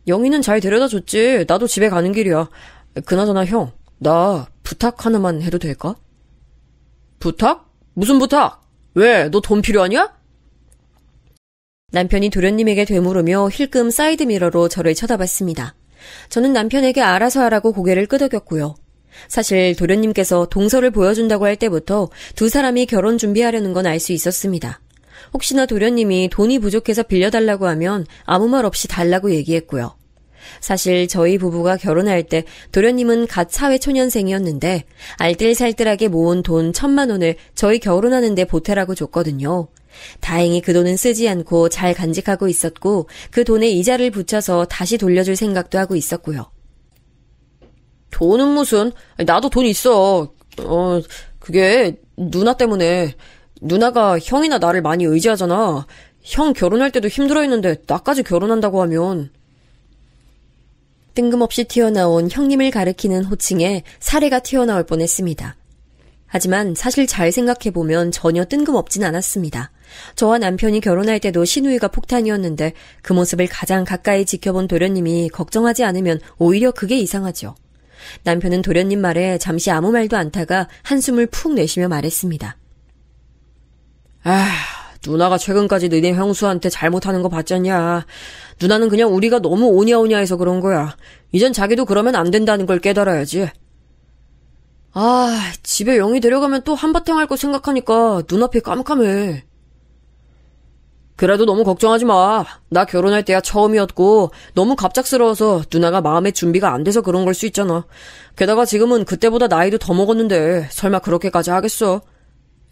영희는 잘 데려다줬지. 나도 집에 가는 길이야. 그나저나 형, 나 부탁 하나만 해도 될까? 부탁? 무슨 부탁? 왜? 너 돈 필요하냐? 남편이 도련님에게 되물으며 힐끔 사이드미러로 저를 쳐다봤습니다. 저는 남편에게 알아서 하라고 고개를 끄덕였고요. 사실 도련님께서 동서를 보여준다고 할 때부터 두 사람이 결혼 준비하려는 건 알 수 있었습니다. 혹시나 도련님이 돈이 부족해서 빌려달라고 하면 아무 말 없이 달라고 얘기했고요. 사실 저희 부부가 결혼할 때 도련님은 갓 사회초년생이었는데 알뜰살뜰하게 모은 돈 1,000만 원을 저희 결혼하는데 보태라고 줬거든요. 다행히 그 돈은 쓰지 않고 잘 간직하고 있었고 그 돈에 이자를 붙여서 다시 돌려줄 생각도 하고 있었고요. 돈은 무슨, 나도 돈 있어. 그게 누나 때문에. 누나가 형이나 나를 많이 의지하잖아. 형 결혼할 때도 힘들어했는데 나까지 결혼한다고 하면. 뜬금없이 튀어나온 형님을 가리키는 호칭에 사례가 튀어나올 뻔했습니다. 하지만 사실 잘 생각해보면 전혀 뜬금없진 않았습니다. 저와 남편이 결혼할 때도 시누이가 폭탄이었는데 그 모습을 가장 가까이 지켜본 도련님이 걱정하지 않으면 오히려 그게 이상하죠. 남편은 도련님 말에 잠시 아무 말도 않다가 한숨을 푹 내쉬며 말했습니다. 누나가 최근까지 너네 형수한테 잘못하는 거 봤잖냐. 누나는 그냥 우리가 너무 오냐오냐 해서 그런 거야. 이젠 자기도 그러면 안 된다는 걸 깨달아야지. 집에 영희 데려가면 또 한바탕 할 거 생각하니까 눈앞이 깜깜해. 그래도 너무 걱정하지 마. 나 결혼할 때야 처음이었고 너무 갑작스러워서 누나가 마음의 준비가 안 돼서 그런 걸 수 있잖아. 게다가 지금은 그때보다 나이도 더 먹었는데 설마 그렇게까지 하겠어?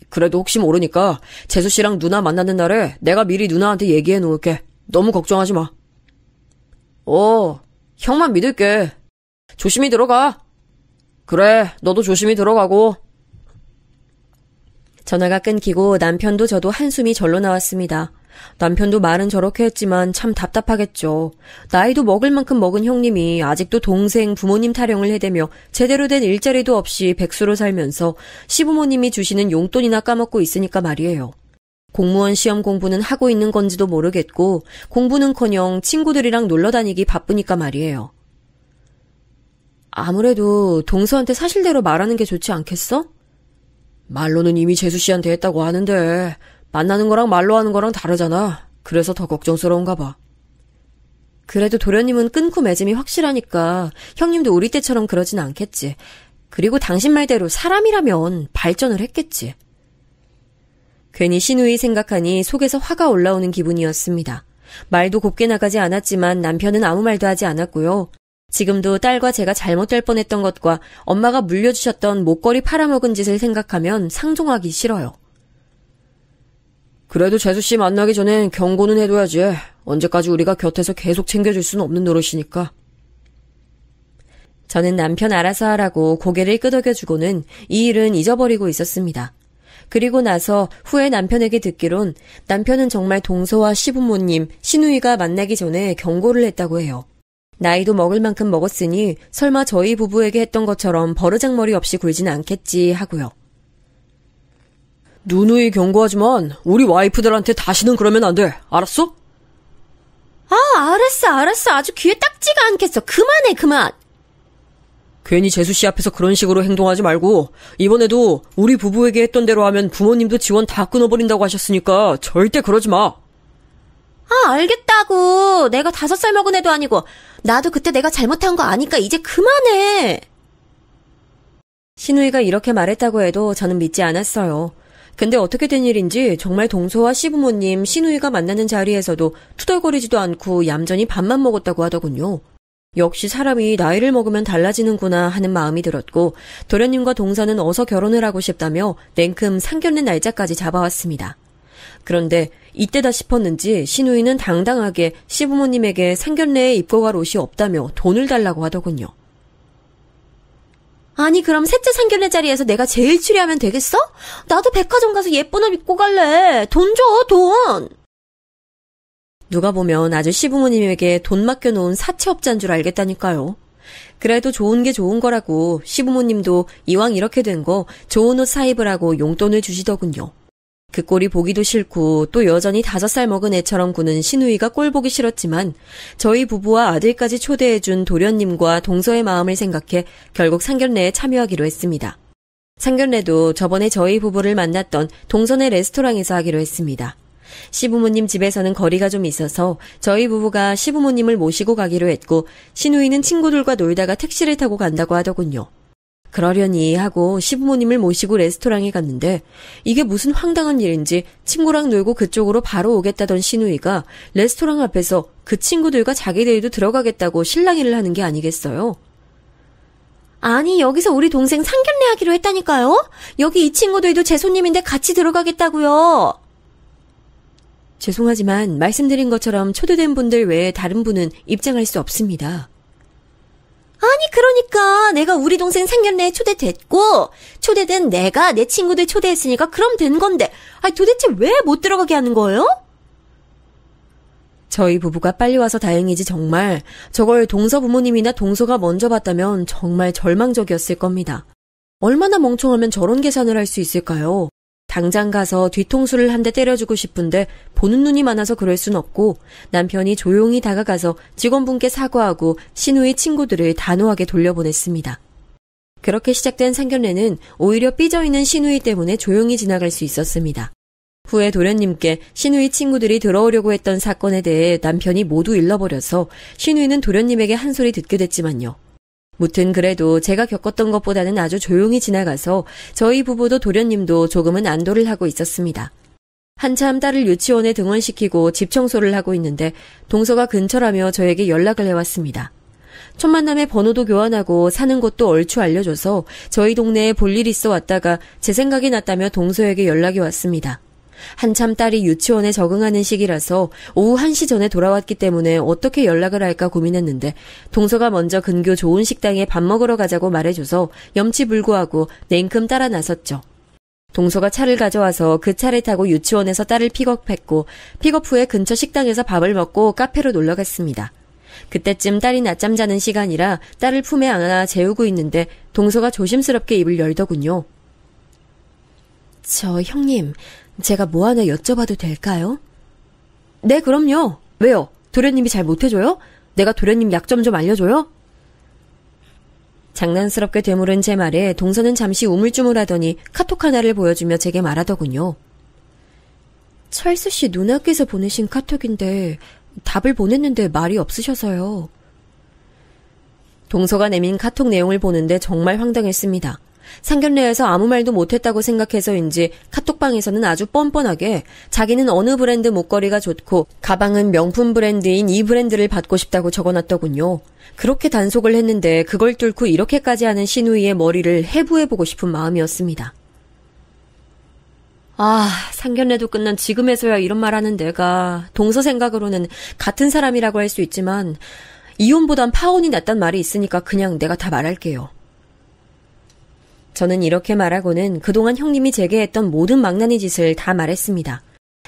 그래도 혹시 모르니까 재수 씨랑 누나 만나는 날에 내가 미리 누나한테 얘기해 놓을게. 너무 걱정하지 마. 형만 믿을게. 조심히 들어가. 그래, 너도 조심히 들어가고. 전화가 끊기고 남편도 저도 한숨이 절로 나왔습니다. 남편도 말은 저렇게 했지만 참 답답하겠죠. 나이도 먹을 만큼 먹은 형님이 아직도 동생 부모님 타령을 해대며 제대로 된 일자리도 없이 백수로 살면서 시부모님이 주시는 용돈이나 까먹고 있으니까 말이에요. 공무원 시험 공부는 하고 있는 건지도 모르겠고 공부는커녕 친구들이랑 놀러 다니기 바쁘니까 말이에요. 아무래도 동서한테 사실대로 말하는 게 좋지 않겠어? 말로는 이미 재수 씨한테 했다고 하는데 만나는 거랑 말로 하는 거랑 다르잖아. 그래서 더 걱정스러운가 봐. 그래도 도련님은 끊고 맺음이 확실하니까 형님도 우리 때처럼 그러진 않겠지. 그리고 당신 말대로 사람이라면 발전을 했겠지. 괜히 신우이 생각하니 속에서 화가 올라오는 기분이었습니다. 말도 곱게 나가지 않았지만 남편은 아무 말도 하지 않았고요. 지금도 딸과 제가 잘못될 뻔했던 것과 엄마가 물려주셨던 목걸이 팔아먹은 짓을 생각하면 상종하기 싫어요. 그래도 재수씨 만나기 전엔 경고는 해둬야지. 언제까지 우리가 곁에서 계속 챙겨줄 수는 없는 노릇이니까. 저는 남편 알아서 하라고 고개를 끄덕여주고는 이 일은 잊어버리고 있었습니다. 그리고 나서 후에 남편에게 듣기론 남편은 정말 동서와 시부모님, 시누이가 만나기 전에 경고를 했다고 해요. 나이도 먹을 만큼 먹었으니 설마 저희 부부에게 했던 것처럼 버르장머리 없이 굴지는 않겠지 하고요. 누누이 경고하지만 우리 와이프들한테 다시는 그러면 안 돼. 알았어? 알았어. 아주 귀에 딱지가 않겠어. 그만해, 그만. 괜히 재수씨 앞에서 그런 식으로 행동하지 말고 이번에도 우리 부부에게 했던 대로 하면 부모님도 지원 다 끊어버린다고 하셨으니까 절대 그러지 마. 알겠다고. 내가 5살 먹은 애도 아니고 나도 그때 내가 잘못한 거 아니까 이제 그만해. 시누이가 이렇게 말했다고 해도 저는 믿지 않았어요. 근데 어떻게 된 일인지 정말 동서와 시부모님, 시누이가 만나는 자리에서도 투덜거리지도 않고 얌전히 밥만 먹었다고 하더군요. 역시 사람이 나이를 먹으면 달라지는구나 하는 마음이 들었고 도련님과 동서는 어서 결혼을 하고 싶다며 냉큼 상견례 날짜까지 잡아왔습니다. 그런데 이때다 싶었는지 시누이는 당당하게 시부모님에게 상견례에 입고 갈 옷이 없다며 돈을 달라고 하더군요. 아니 그럼 셋째 상견례 자리에서 내가 제일 추리하면 되겠어? 나도 백화점 가서 예쁜 옷 입고 갈래. 돈 줘, 돈. 누가 보면 아주 시부모님에게 돈 맡겨놓은 사채업자인 줄 알겠다니까요. 그래도 좋은 게 좋은 거라고 시부모님도 이왕 이렇게 된 거 좋은 옷 사입으라고 용돈을 주시더군요. 그 꼴이 보기도 싫고 또 여전히 5살 먹은 애처럼 구는 시누이가 꼴 보기 싫었지만 저희 부부와 아들까지 초대해준 도련님과 동서의 마음을 생각해 결국 상견례에 참여하기로 했습니다. 상견례도 저번에 저희 부부를 만났던 동선의 레스토랑에서 하기로 했습니다. 시부모님 집에서는 거리가 좀 있어서 저희 부부가 시부모님을 모시고 가기로 했고 시누이는 친구들과 놀다가 택시를 타고 간다고 하더군요. 그러려니 하고 시부모님을 모시고 레스토랑에 갔는데 이게 무슨 황당한 일인지 친구랑 놀고 그쪽으로 바로 오겠다던 시누이가 레스토랑 앞에서 그 친구들과 자기들도 들어가겠다고 실랑이를 하는 게 아니겠어요? 아니 여기서 우리 동생 상견례 하기로 했다니까요? 여기 이 친구들도 제 손님인데 같이 들어가겠다고요. 죄송하지만 말씀드린 것처럼 초대된 분들 외에 다른 분은 입장할 수 없습니다. 아니 그러니까 내가 우리 동생 상견례에 초대됐고 초대된 내가 내 친구들 초대했으니까 그럼 된 건데 아니 도대체 왜 못 들어가게 하는 거예요? 저희 부부가 빨리 와서 다행이지 정말 저걸 동서 부모님이나 동서가 먼저 봤다면 정말 절망적이었을 겁니다. 얼마나 멍청하면 저런 계산을 할 수 있을까요? 당장 가서 뒤통수를 한 대 때려주고 싶은데 보는 눈이 많아서 그럴 순 없고 남편이 조용히 다가가서 직원분께 사과하고 시누이 친구들을 단호하게 돌려보냈습니다. 그렇게 시작된 상견례는 오히려 삐져있는 시누이 때문에 조용히 지나갈 수 있었습니다. 후에 도련님께 시누이 친구들이 들어오려고 했던 사건에 대해 남편이 모두 일러버려서 시누이는 도련님에게 한 소리 듣게 됐지만요. 무튼 그래도 제가 겪었던 것보다는 아주 조용히 지나가서 저희 부부도 도련님도 조금은 안도를 하고 있었습니다. 한참 딸을 유치원에 등원시키고 집 청소를 하고 있는데 동서가 근처라며 저에게 연락을 해왔습니다. 첫 만남에 번호도 교환하고 사는 곳도 얼추 알려줘서 저희 동네에 볼 일 있어 왔다가 제 생각이 났다며 동서에게 연락이 왔습니다. 한참 딸이 유치원에 적응하는 시기라서 오후 1시 전에 돌아왔기 때문에 어떻게 연락을 할까 고민했는데 동서가 먼저 근교 좋은 식당에 밥 먹으러 가자고 말해줘서 염치불구하고 냉큼 따라 나섰죠. 동서가 차를 가져와서 그 차를 타고 유치원에서 딸을 픽업했고 픽업 후에 근처 식당에서 밥을 먹고 카페로 놀러 갔습니다. 그때쯤 딸이 낮잠 자는 시간이라 딸을 품에 안아 재우고 있는데 동서가 조심스럽게 입을 열더군요. 저 형님, 제가 뭐 하나 여쭤봐도 될까요? 네, 그럼요. 왜요? 도련님이 잘 못해줘요? 내가 도련님 약점 좀 알려줘요? 장난스럽게 되물은 제 말에 동서는 잠시 우물쭈물하더니 카톡 하나를 보여주며 제게 말하더군요. 철수 씨 누나께서 보내신 카톡인데 답을 보냈는데 말이 없으셔서요. 동서가 내민 카톡 내용을 보는데 정말 황당했습니다. 상견례에서 아무 말도 못했다고 생각해서인지 카톡방에서는 아주 뻔뻔하게 자기는 어느 브랜드 목걸이가 좋고 가방은 명품 브랜드인 이 브랜드를 받고 싶다고 적어놨더군요. 그렇게 단속을 했는데 그걸 뚫고 이렇게까지 하는 신우이의 머리를 해부해보고 싶은 마음이었습니다. 상견례도 끝난 지금에서야 이런 말 하는 내가 동서 생각으로는 같은 사람이라고 할 수 있지만 이혼보단 파혼이 낫단 말이 있으니까 그냥 내가 다 말할게요. 저는 이렇게 말하고는 그동안 형님이 제게 했던 모든 망나니 짓을 다 말했습니다.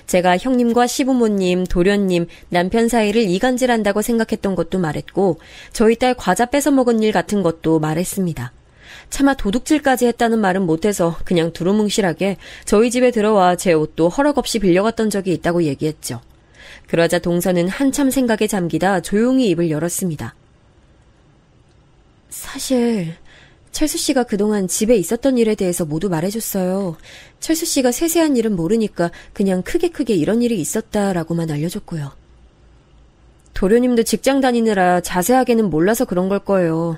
제가 형님과 시부모님, 도련님, 남편 사이를 이간질한다고 생각했던 것도 말했고 저희 딸 과자 뺏어 먹은 일 같은 것도 말했습니다. 차마 도둑질까지 했다는 말은 못해서 그냥 두루뭉실하게 저희 집에 들어와 제 옷도 허락 없이 빌려갔던 적이 있다고 얘기했죠. 그러자 동서는 한참 생각에 잠기다 조용히 입을 열었습니다. 사실 철수 씨가 그동안 집에 있었던 일에 대해서 모두 말해줬어요. 철수 씨가 세세한 일은 모르니까 그냥 크게 이런 일이 있었다라고만 알려줬고요. 도련님도 직장 다니느라 자세하게는 몰라서 그런 걸 거예요.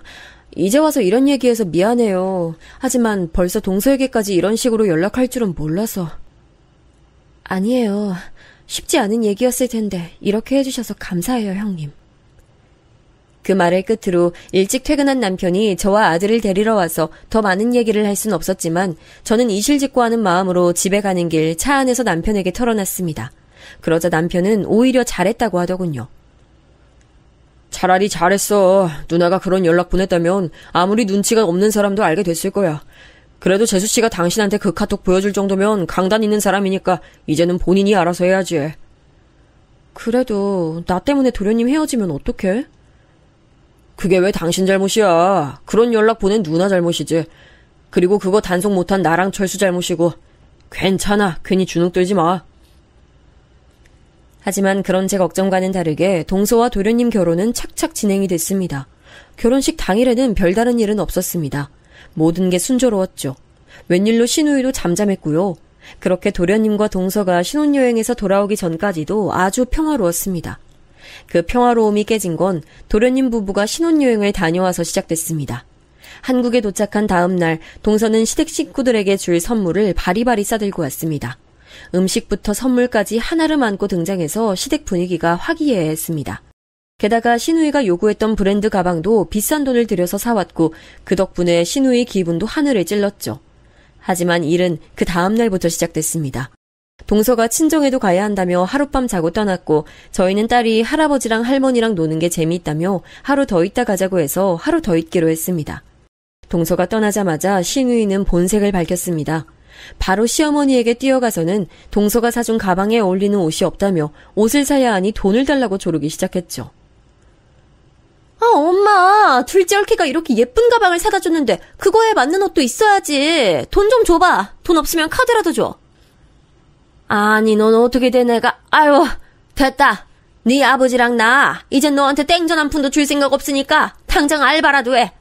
이제 와서 이런 얘기해서 미안해요. 하지만 벌써 동서에게까지 이런 식으로 연락할 줄은 몰라서. 아니에요. 쉽지 않은 얘기였을 텐데 이렇게 해주셔서 감사해요, 형님. 그 말을 끝으로 일찍 퇴근한 남편이 저와 아들을 데리러 와서 더 많은 얘기를 할 순 없었지만 저는 이실직고하는 마음으로 집에 가는 길 차 안에서 남편에게 털어놨습니다. 그러자 남편은 오히려 잘했다고 하더군요. 차라리 잘했어. 누나가 그런 연락 보냈다면 아무리 눈치가 없는 사람도 알게 됐을 거야. 그래도 재수씨가 당신한테 그 카톡 보여줄 정도면 강단 있는 사람이니까 이제는 본인이 알아서 해야지. 그래도 나 때문에 도련님 헤어지면 어떡해? 그게 왜 당신 잘못이야. 그런 연락 보낸 누나 잘못이지. 그리고 그거 단속 못한 나랑 철수 잘못이고. 괜찮아. 괜히 주눅 들지 마. 하지만 그런 제 걱정과는 다르게 동서와 도련님 결혼은 착착 진행이 됐습니다. 결혼식 당일에는 별다른 일은 없었습니다. 모든 게 순조로웠죠. 웬일로 신우이도 잠잠했고요. 그렇게 도련님과 동서가 신혼여행에서 돌아오기 전까지도 아주 평화로웠습니다. 그 평화로움이 깨진 건 도련님 부부가 신혼여행을 다녀와서 시작됐습니다. 한국에 도착한 다음 날 동서는 시댁 식구들에게 줄 선물을 바리바리 싸들고 왔습니다. 음식부터 선물까지 하나를 안고 등장해서 시댁 분위기가 화기애애했습니다. 게다가 신우이가 요구했던 브랜드 가방도 비싼 돈을 들여서 사왔고 그 덕분에 신우이 기분도 하늘을 찔렀죠. 하지만 일은 그 다음 날부터 시작됐습니다. 동서가 친정에도 가야 한다며 하룻밤 자고 떠났고 저희는 딸이 할아버지랑 할머니랑 노는 게 재미있다며 하루 더 있다 가자고 해서 하루 더 있기로 했습니다. 동서가 떠나자마자 신우이는 본색을 밝혔습니다. 바로 시어머니에게 뛰어가서는 동서가 사준 가방에 어울리는 옷이 없다며 옷을 사야 하니 돈을 달라고 조르기 시작했죠. 엄마, 둘째 얽히가 이렇게 예쁜 가방을 사다 줬는데 그거에 맞는 옷도 있어야지. 돈 좀 줘봐. 돈 없으면 카드라도 줘. 아니, 넌 어떻게 된 애가. 아유, 됐다. 네 아버지랑 나 이젠 너한테 땡전 한 푼도 줄 생각 없으니까 당장 알바라도 해.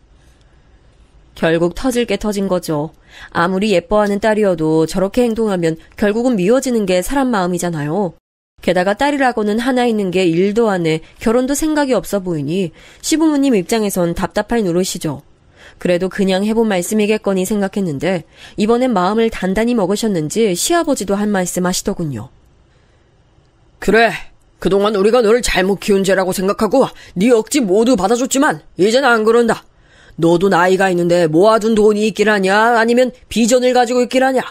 결국 터질 게 터진 거죠. 아무리 예뻐하는 딸이어도 저렇게 행동하면 결국은 미워지는 게 사람 마음이잖아요. 게다가 딸이라고는 하나 있는 게 일도 안 해 결혼도 생각이 없어 보이니 시부모님 입장에선 답답할 노릇이죠. 그래도 그냥 해본 말씀이겠거니 생각했는데 이번엔 마음을 단단히 먹으셨는지 시아버지도 한 말씀 하시더군요. 그래. 그동안 우리가 너를 잘못 키운 죄라고 생각하고 네 억지 모두 받아줬지만 이젠 안 그런다. 너도 나이가 있는데 모아둔 돈이 있길 하냐 아니면 비전을 가지고 있길 하냐.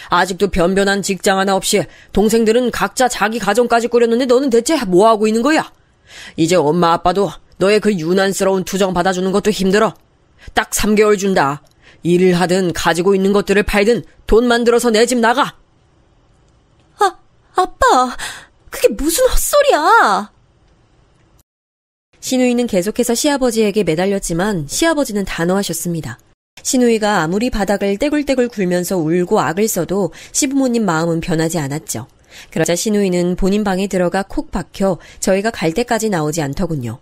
아직도 변변한 직장 하나 없이 동생들은 각자 자기 가정까지 꾸렸는데 너는 대체 뭐하고 있는 거야? 이제 엄마 아빠도 너의 그 유난스러운 투정 받아주는 것도 힘들어. 딱 3개월 준다. 일을 하든 가지고 있는 것들을 팔든 돈 만들어서 내 집 나가. 아빠, 그게 무슨 헛소리야. 신우이는 계속해서 시아버지에게 매달렸지만 시아버지는 단호하셨습니다. 신우이가 아무리 바닥을 떼굴떼굴 굴면서 울고 악을 써도 시부모님 마음은 변하지 않았죠. 그러자 신우이는 본인 방에 들어가 콕 박혀 저희가 갈 때까지 나오지 않더군요.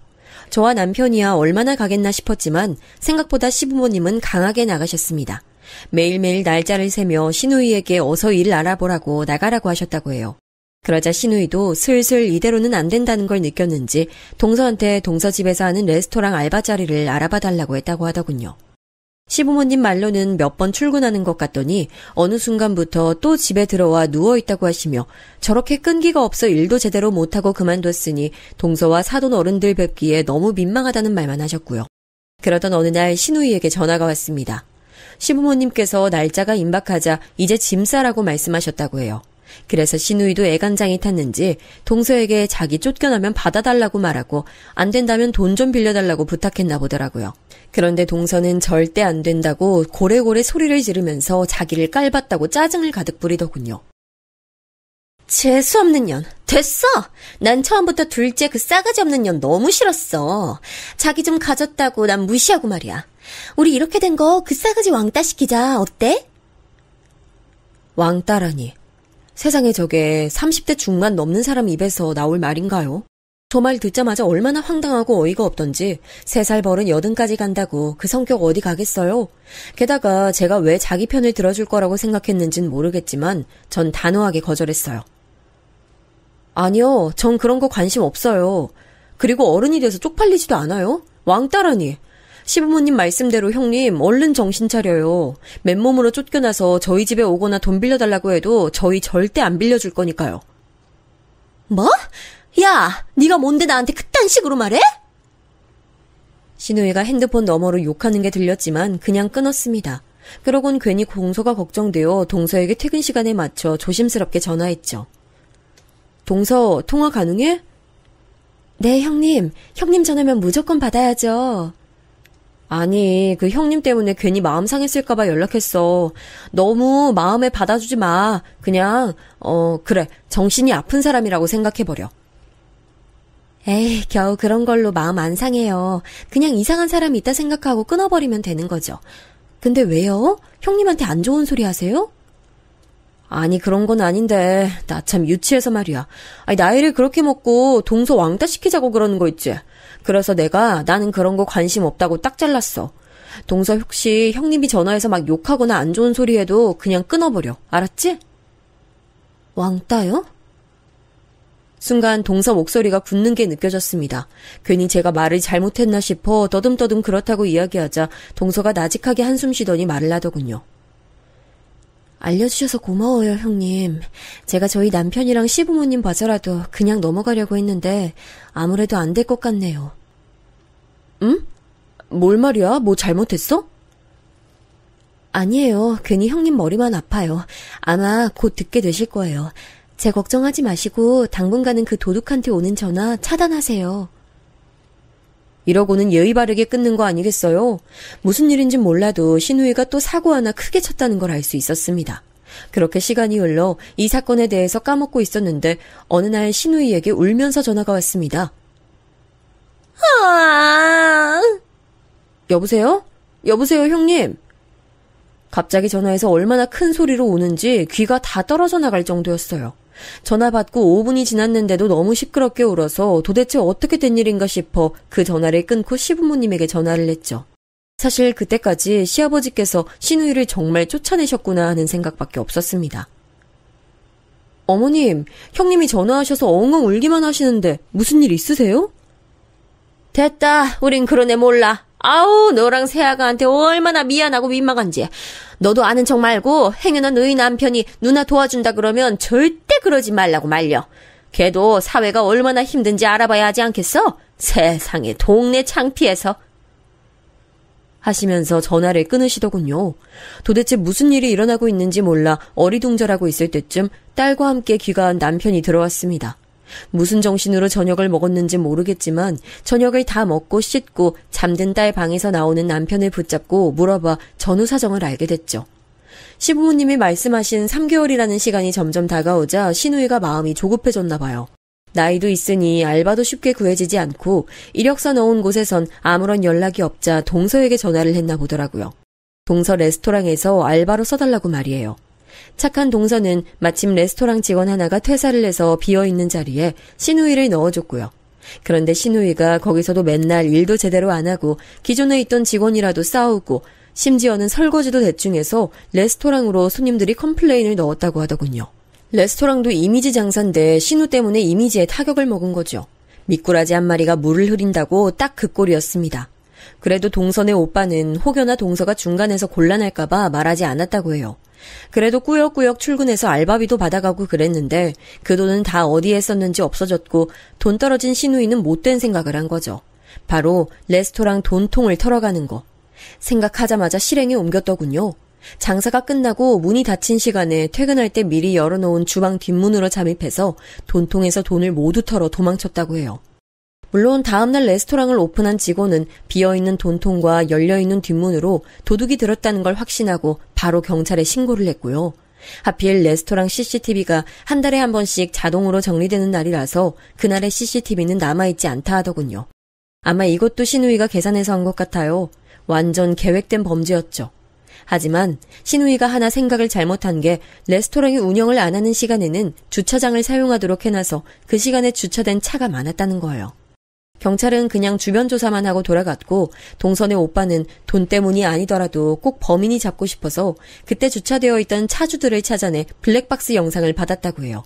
저와 남편이야 얼마나 가겠나 싶었지만 생각보다 시부모님은 강하게 나가셨습니다. 매일매일 날짜를 세며 신우이에게 어서 일을 알아보라고 나가라고 하셨다고 해요. 그러자 신우이도 슬슬 이대로는 안 된다는 걸 느꼈는지 동서한테 동서 집에서 하는 레스토랑 알바 자리를 알아봐 달라고 했다고 하더군요. 시부모님 말로는 몇 번 출근하는 것 같더니 어느 순간부터 또 집에 들어와 누워있다고 하시며 저렇게 끈기가 없어 일도 제대로 못하고 그만뒀으니 동서와 사돈 어른들 뵙기에 너무 민망하다는 말만 하셨고요. 그러던 어느 날 신우이에게 전화가 왔습니다. 시부모님께서 날짜가 임박하자 이제 짐 싸라고 말씀하셨다고 해요. 그래서 신우이도 애간장이 탔는지 동서에게 자기 쫓겨나면 받아달라고 말하고 안 된다면 돈 좀 빌려달라고 부탁했나 보더라고요. 그런데 동서는 절대 안 된다고 고래고래 소리를 지르면서 자기를 깔봤다고 짜증을 가득 부리더군요. 재수없는 년. 됐어! 난 처음부터 둘째 그 싸가지 없는 년 너무 싫었어. 자기 좀 가졌다고 난 무시하고 말이야. 우리 이렇게 된 거 그 싸가지 왕따 시키자. 어때? 왕따라니. 세상에 저게 30대 중반 넘는 사람 입에서 나올 말인가요? 저 말 듣자마자 얼마나 황당하고 어이가 없던지 3살 버른 80까지 간다고 그 성격 어디 가겠어요? 게다가 제가 왜 자기 편을 들어줄 거라고 생각했는진 모르겠지만 전 단호하게 거절했어요. 아니요, 전 그런 거 관심 없어요. 그리고 어른이 돼서 쪽팔리지도 않아요. 왕따라니. 시부모님 말씀대로 형님 얼른 정신 차려요. 맨몸으로 쫓겨나서 저희 집에 오거나 돈 빌려달라고 해도 저희 절대 안 빌려줄 거니까요. 뭐? 야, 네가 뭔데 나한테 그딴 식으로 말해? 신우이가 핸드폰 너머로 욕하는 게 들렸지만 그냥 끊었습니다. 그러곤 괜히 동서가 걱정되어 동서에게 퇴근 시간에 맞춰 조심스럽게 전화했죠. 동서, 통화 가능해? 네, 형님. 형님 전화면 무조건 받아야죠. 아니, 그 형님 때문에 괜히 마음 상했을까봐 연락했어. 너무 마음에 받아주지 마. 그냥, 그래. 정신이 아픈 사람이라고 생각해버려. 에이, 겨우 그런 걸로 마음 안 상해요. 그냥 이상한 사람이 있다 생각하고 끊어버리면 되는 거죠. 근데 왜요? 형님한테 안 좋은 소리 하세요? 아니, 그런 건 아닌데 나 참 유치해서 말이야. 아니, 나이를 그렇게 먹고 동서 왕따 시키자고 그러는 거 있지? 그래서 내가 나는 그런 거 관심 없다고 딱 잘랐어. 동서 혹시 형님이 전화해서 막 욕하거나 안 좋은 소리 해도 그냥 끊어버려. 알았지? 왕따요? 순간 동서 목소리가 굳는 게 느껴졌습니다. 괜히 제가 말을 잘못했나 싶어 떠듬떠듬 그렇다고 이야기하자 동서가 나직하게 한숨 쉬더니 말을 하더군요. 알려주셔서 고마워요, 형님. 제가 저희 남편이랑 시부모님 봐서라도 그냥 넘어가려고 했는데 아무래도 안 될 것 같네요. 응? 뭘 말이야? 뭐 잘못했어? 아니에요. 괜히 형님 머리만 아파요. 아마 곧 듣게 되실 거예요. 제 걱정하지 마시고 당분간은 그 도둑한테 오는 전화 차단하세요. 이러고는 예의 바르게 끊는 거 아니겠어요? 무슨 일인진 몰라도 신우이가 또 사고 하나 크게 쳤다는 걸 알 수 있었습니다. 그렇게 시간이 흘러 이 사건에 대해서 까먹고 있었는데 어느 날 신우이에게 울면서 전화가 왔습니다. 여보세요? 여보세요, 형님? 갑자기 전화해서 얼마나 큰 소리로 우는지 귀가 다 떨어져 나갈 정도였어요. 전화 받고 5분이 지났는데도 너무 시끄럽게 울어서 도대체 어떻게 된 일인가 싶어 그 전화를 끊고 시부모님에게 전화를 했죠. 사실 그때까지 시아버지께서 신우이를 정말 쫓아내셨구나 하는 생각밖에 없었습니다. 어머님, 형님이 전화하셔서 엉엉 울기만 하시는데 무슨 일 있으세요? 됐다. 우린 그런 애 몰라. 아우, 너랑 새아가한테 얼마나 미안하고 민망한지. 너도 아는 척 말고 행여나 너희 남편이 누나 도와준다 그러면 절대 그러지 말라고 말려. 걔도 사회가 얼마나 힘든지 알아봐야 하지 않겠어? 세상에 동네 창피해서. 하시면서 전화를 끊으시더군요. 도대체 무슨 일이 일어나고 있는지 몰라 어리둥절하고 있을 때쯤 딸과 함께 귀가한 남편이 들어왔습니다. 무슨 정신으로 저녁을 먹었는지 모르겠지만 저녁을 다 먹고 씻고 잠든 딸 방에서 나오는 남편을 붙잡고 물어봐 전후 사정을 알게 됐죠. 시부모님이 말씀하신 3개월이라는 시간이 점점 다가오자 신우이가 마음이 조급해졌나 봐요. 나이도 있으니 알바도 쉽게 구해지지 않고 이력서 넣은 곳에선 아무런 연락이 없자 동서에게 전화를 했나 보더라고요. 동서 레스토랑에서 알바로 써달라고 말이에요. 착한 동서는 마침 레스토랑 직원 하나가 퇴사를 해서 비어있는 자리에 신우이를 넣어줬고요. 그런데 신우이가 거기서도 맨날 일도 제대로 안 하고 기존에 있던 직원이라도 싸우고 심지어는 설거지도 대충 해서 레스토랑으로 손님들이 컴플레인을 넣었다고 하더군요. 레스토랑도 이미지 장사인데 신우 때문에 이미지에 타격을 먹은 거죠. 미꾸라지 한 마리가 물을 흐린다고 딱 그 꼴이었습니다. 그래도 동선의 오빠는 혹여나 동서가 중간에서 곤란할까봐 말하지 않았다고 해요. 그래도 꾸역꾸역 출근해서 알바비도 받아가고 그랬는데 그 돈은 다 어디에 썼는지 없어졌고 돈 떨어진 신우이는 못된 생각을 한 거죠. 바로 레스토랑 돈통을 털어가는 거. 생각하자마자 실행에 옮겼더군요. 장사가 끝나고 문이 닫힌 시간에 퇴근할 때 미리 열어놓은 주방 뒷문으로 잠입해서 돈통에서 돈을 모두 털어 도망쳤다고 해요. 물론 다음날 레스토랑을 오픈한 직원은 비어있는 돈통과 열려있는 뒷문으로 도둑이 들었다는 걸 확신하고 바로 경찰에 신고를 했고요. 하필 레스토랑 CCTV가 한 달에 한 번씩 자동으로 정리되는 날이라서 그날의 CCTV는 남아있지 않다 하더군요. 아마 이것도 신우이가 계산해서 한 것 같아요. 완전 계획된 범죄였죠. 하지만 신우이가 하나 생각을 잘못한 게 레스토랑이 운영을 안 하는 시간에는 주차장을 사용하도록 해놔서 그 시간에 주차된 차가 많았다는 거예요. 경찰은 그냥 주변 조사만 하고 돌아갔고 동선의 오빠는 돈 때문이 아니더라도 꼭 범인이 잡고 싶어서 그때 주차되어 있던 차주들을 찾아내 블랙박스 영상을 받았다고 해요.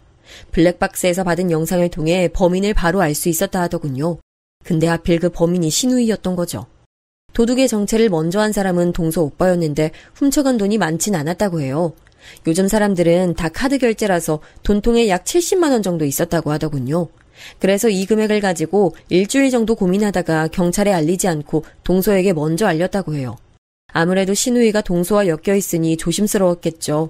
블랙박스에서 받은 영상을 통해 범인을 바로 알 수 있었다 하더군요. 근데 하필 그 범인이 신우이였던 거죠. 도둑의 정체를 먼저 한 사람은 동서 오빠였는데 훔쳐간 돈이 많진 않았다고 해요. 요즘 사람들은 다 카드 결제라서 돈통에 약 70만 원 정도 있었다고 하더군요. 그래서 이 금액을 가지고 일주일 정도 고민하다가 경찰에 알리지 않고 동서에게 먼저 알렸다고 해요. 아무래도 신우이가 동서와 엮여 있으니 조심스러웠겠죠.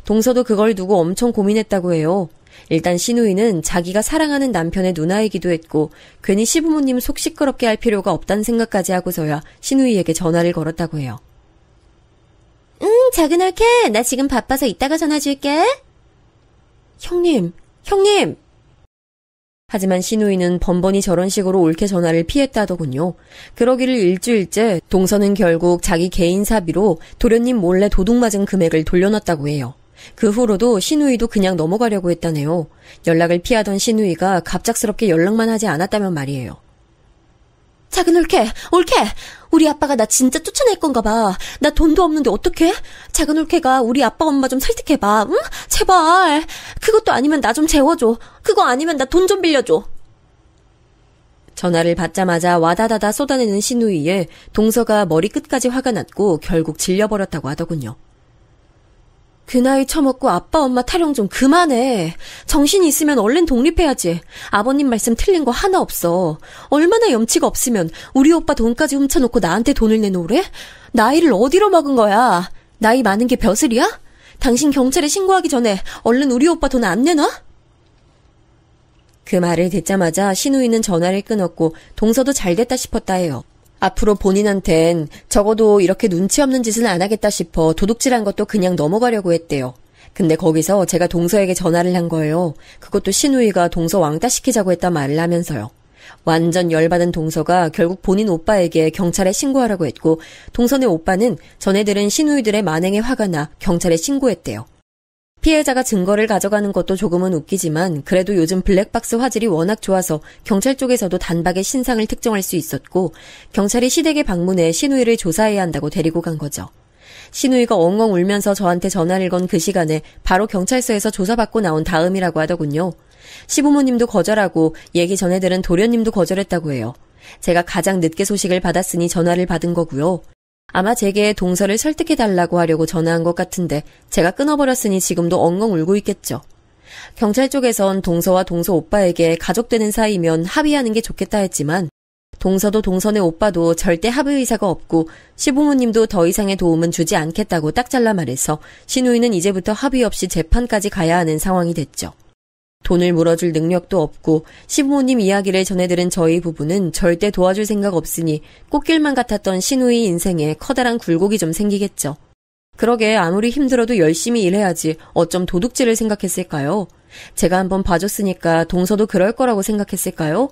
동서도 그걸 두고 엄청 고민했다고 해요. 일단 신우이는 자기가 사랑하는 남편의 누나이기도 했고 괜히 시부모님 속 시끄럽게 할 필요가 없다는 생각까지 하고서야 신우이에게 전화를 걸었다고 해요. 작은 옳게 나 지금 바빠서 이따가 전화 줄게. 형님. 하지만 신우이는 번번이 저런 식으로 옳게 전화를 피했다 하더군요. 그러기를 일주일째 동서는 결국 자기 개인 사비로 도련님 몰래 도둑 맞은 금액을 돌려놨다고 해요. 그 후로도 신우이도 그냥 넘어가려고 했다네요. 연락을 피하던 신우이가 갑작스럽게 연락만 하지 않았다면 말이에요. 작은 옳게 우리 아빠가 나 진짜 쫓아낼 건가 봐. 나 돈도 없는데 어떡해? 작은 옳게가 우리 아빠 엄마 좀 설득해봐. 응? 제발. 그것도 아니면 나 좀 재워줘. 그거 아니면 나 돈 좀 빌려줘. 전화를 받자마자 와다다다 쏟아내는 신우이에 동서가 머리끝까지 화가 났고 결국 질려버렸다고 하더군요. 그 나이 처먹고 아빠 엄마 타령 좀 그만해. 정신이 있으면 얼른 독립해야지. 아버님 말씀 틀린 거 하나 없어. 얼마나 염치가 없으면 우리 오빠 돈까지 훔쳐놓고 나한테 돈을 내놓으래? 나이를 어디로 먹은 거야? 나이 많은 게 벼슬이야? 당신 경찰에 신고하기 전에 얼른 우리 오빠 돈 안 내놔? 그 말을 듣자마자 신우이는 전화를 끊었고 동서도 잘됐다 싶었다 해요. 앞으로 본인한텐 적어도 이렇게 눈치 없는 짓은 안 하겠다 싶어 도둑질한 것도 그냥 넘어가려고 했대요. 근데 거기서 제가 동서에게 전화를 한 거예요. 그것도 신우이가 동서 왕따 시키자고 했단 말을 하면서요. 완전 열받은 동서가 결국 본인 오빠에게 경찰에 신고하라고 했고 동선의 오빠는 전에 들은 신우이들의 만행에 화가 나 경찰에 신고했대요. 피해자가 증거를 가져가는 것도 조금은 웃기지만 그래도 요즘 블랙박스 화질이 워낙 좋아서 경찰 쪽에서도 단박에 신상을 특정할 수 있었고 경찰이 시댁에 방문해 신우이를 조사해야 한다고 데리고 간 거죠. 신우이가 엉엉 울면서 저한테 전화를 건 그 시간에 바로 경찰서에서 조사받고 나온 다음이라고 하더군요. 시부모님도 거절하고 얘기 전에 들은 도련님도 거절했다고 해요. 제가 가장 늦게 소식을 받았으니 전화를 받은 거고요. 아마 제게 동서를 설득해달라고 하려고 전화한 것 같은데 제가 끊어버렸으니 지금도 엉엉 울고 있겠죠. 경찰 쪽에선 동서와 동서 오빠에게 가족 되는 사이면 합의하는 게 좋겠다 했지만 동서도 동선의 오빠도 절대 합의 의사가 없고 시부모님도 더 이상의 도움은 주지 않겠다고 딱 잘라 말해서 신우이는 이제부터 합의 없이 재판까지 가야 하는 상황이 됐죠. 돈을 물어줄 능력도 없고 시부모님 이야기를 전해들은 저희 부부는 절대 도와줄 생각 없으니 꽃길만 같았던 신우이 인생에 커다란 굴곡이 좀 생기겠죠. 그러게 아무리 힘들어도 열심히 일해야지 어쩜 도둑질을 생각했을까요? 제가 한번 봐줬으니까 동서도 그럴 거라고 생각했을까요?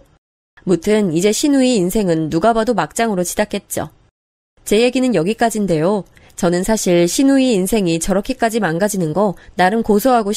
무튼 이제 신우이 인생은 누가 봐도 막장으로 치닫겠죠. 제 얘기는 여기까지인데요. 저는 사실 신우이 인생이 저렇게까지 망가지는 거 나름 고소하고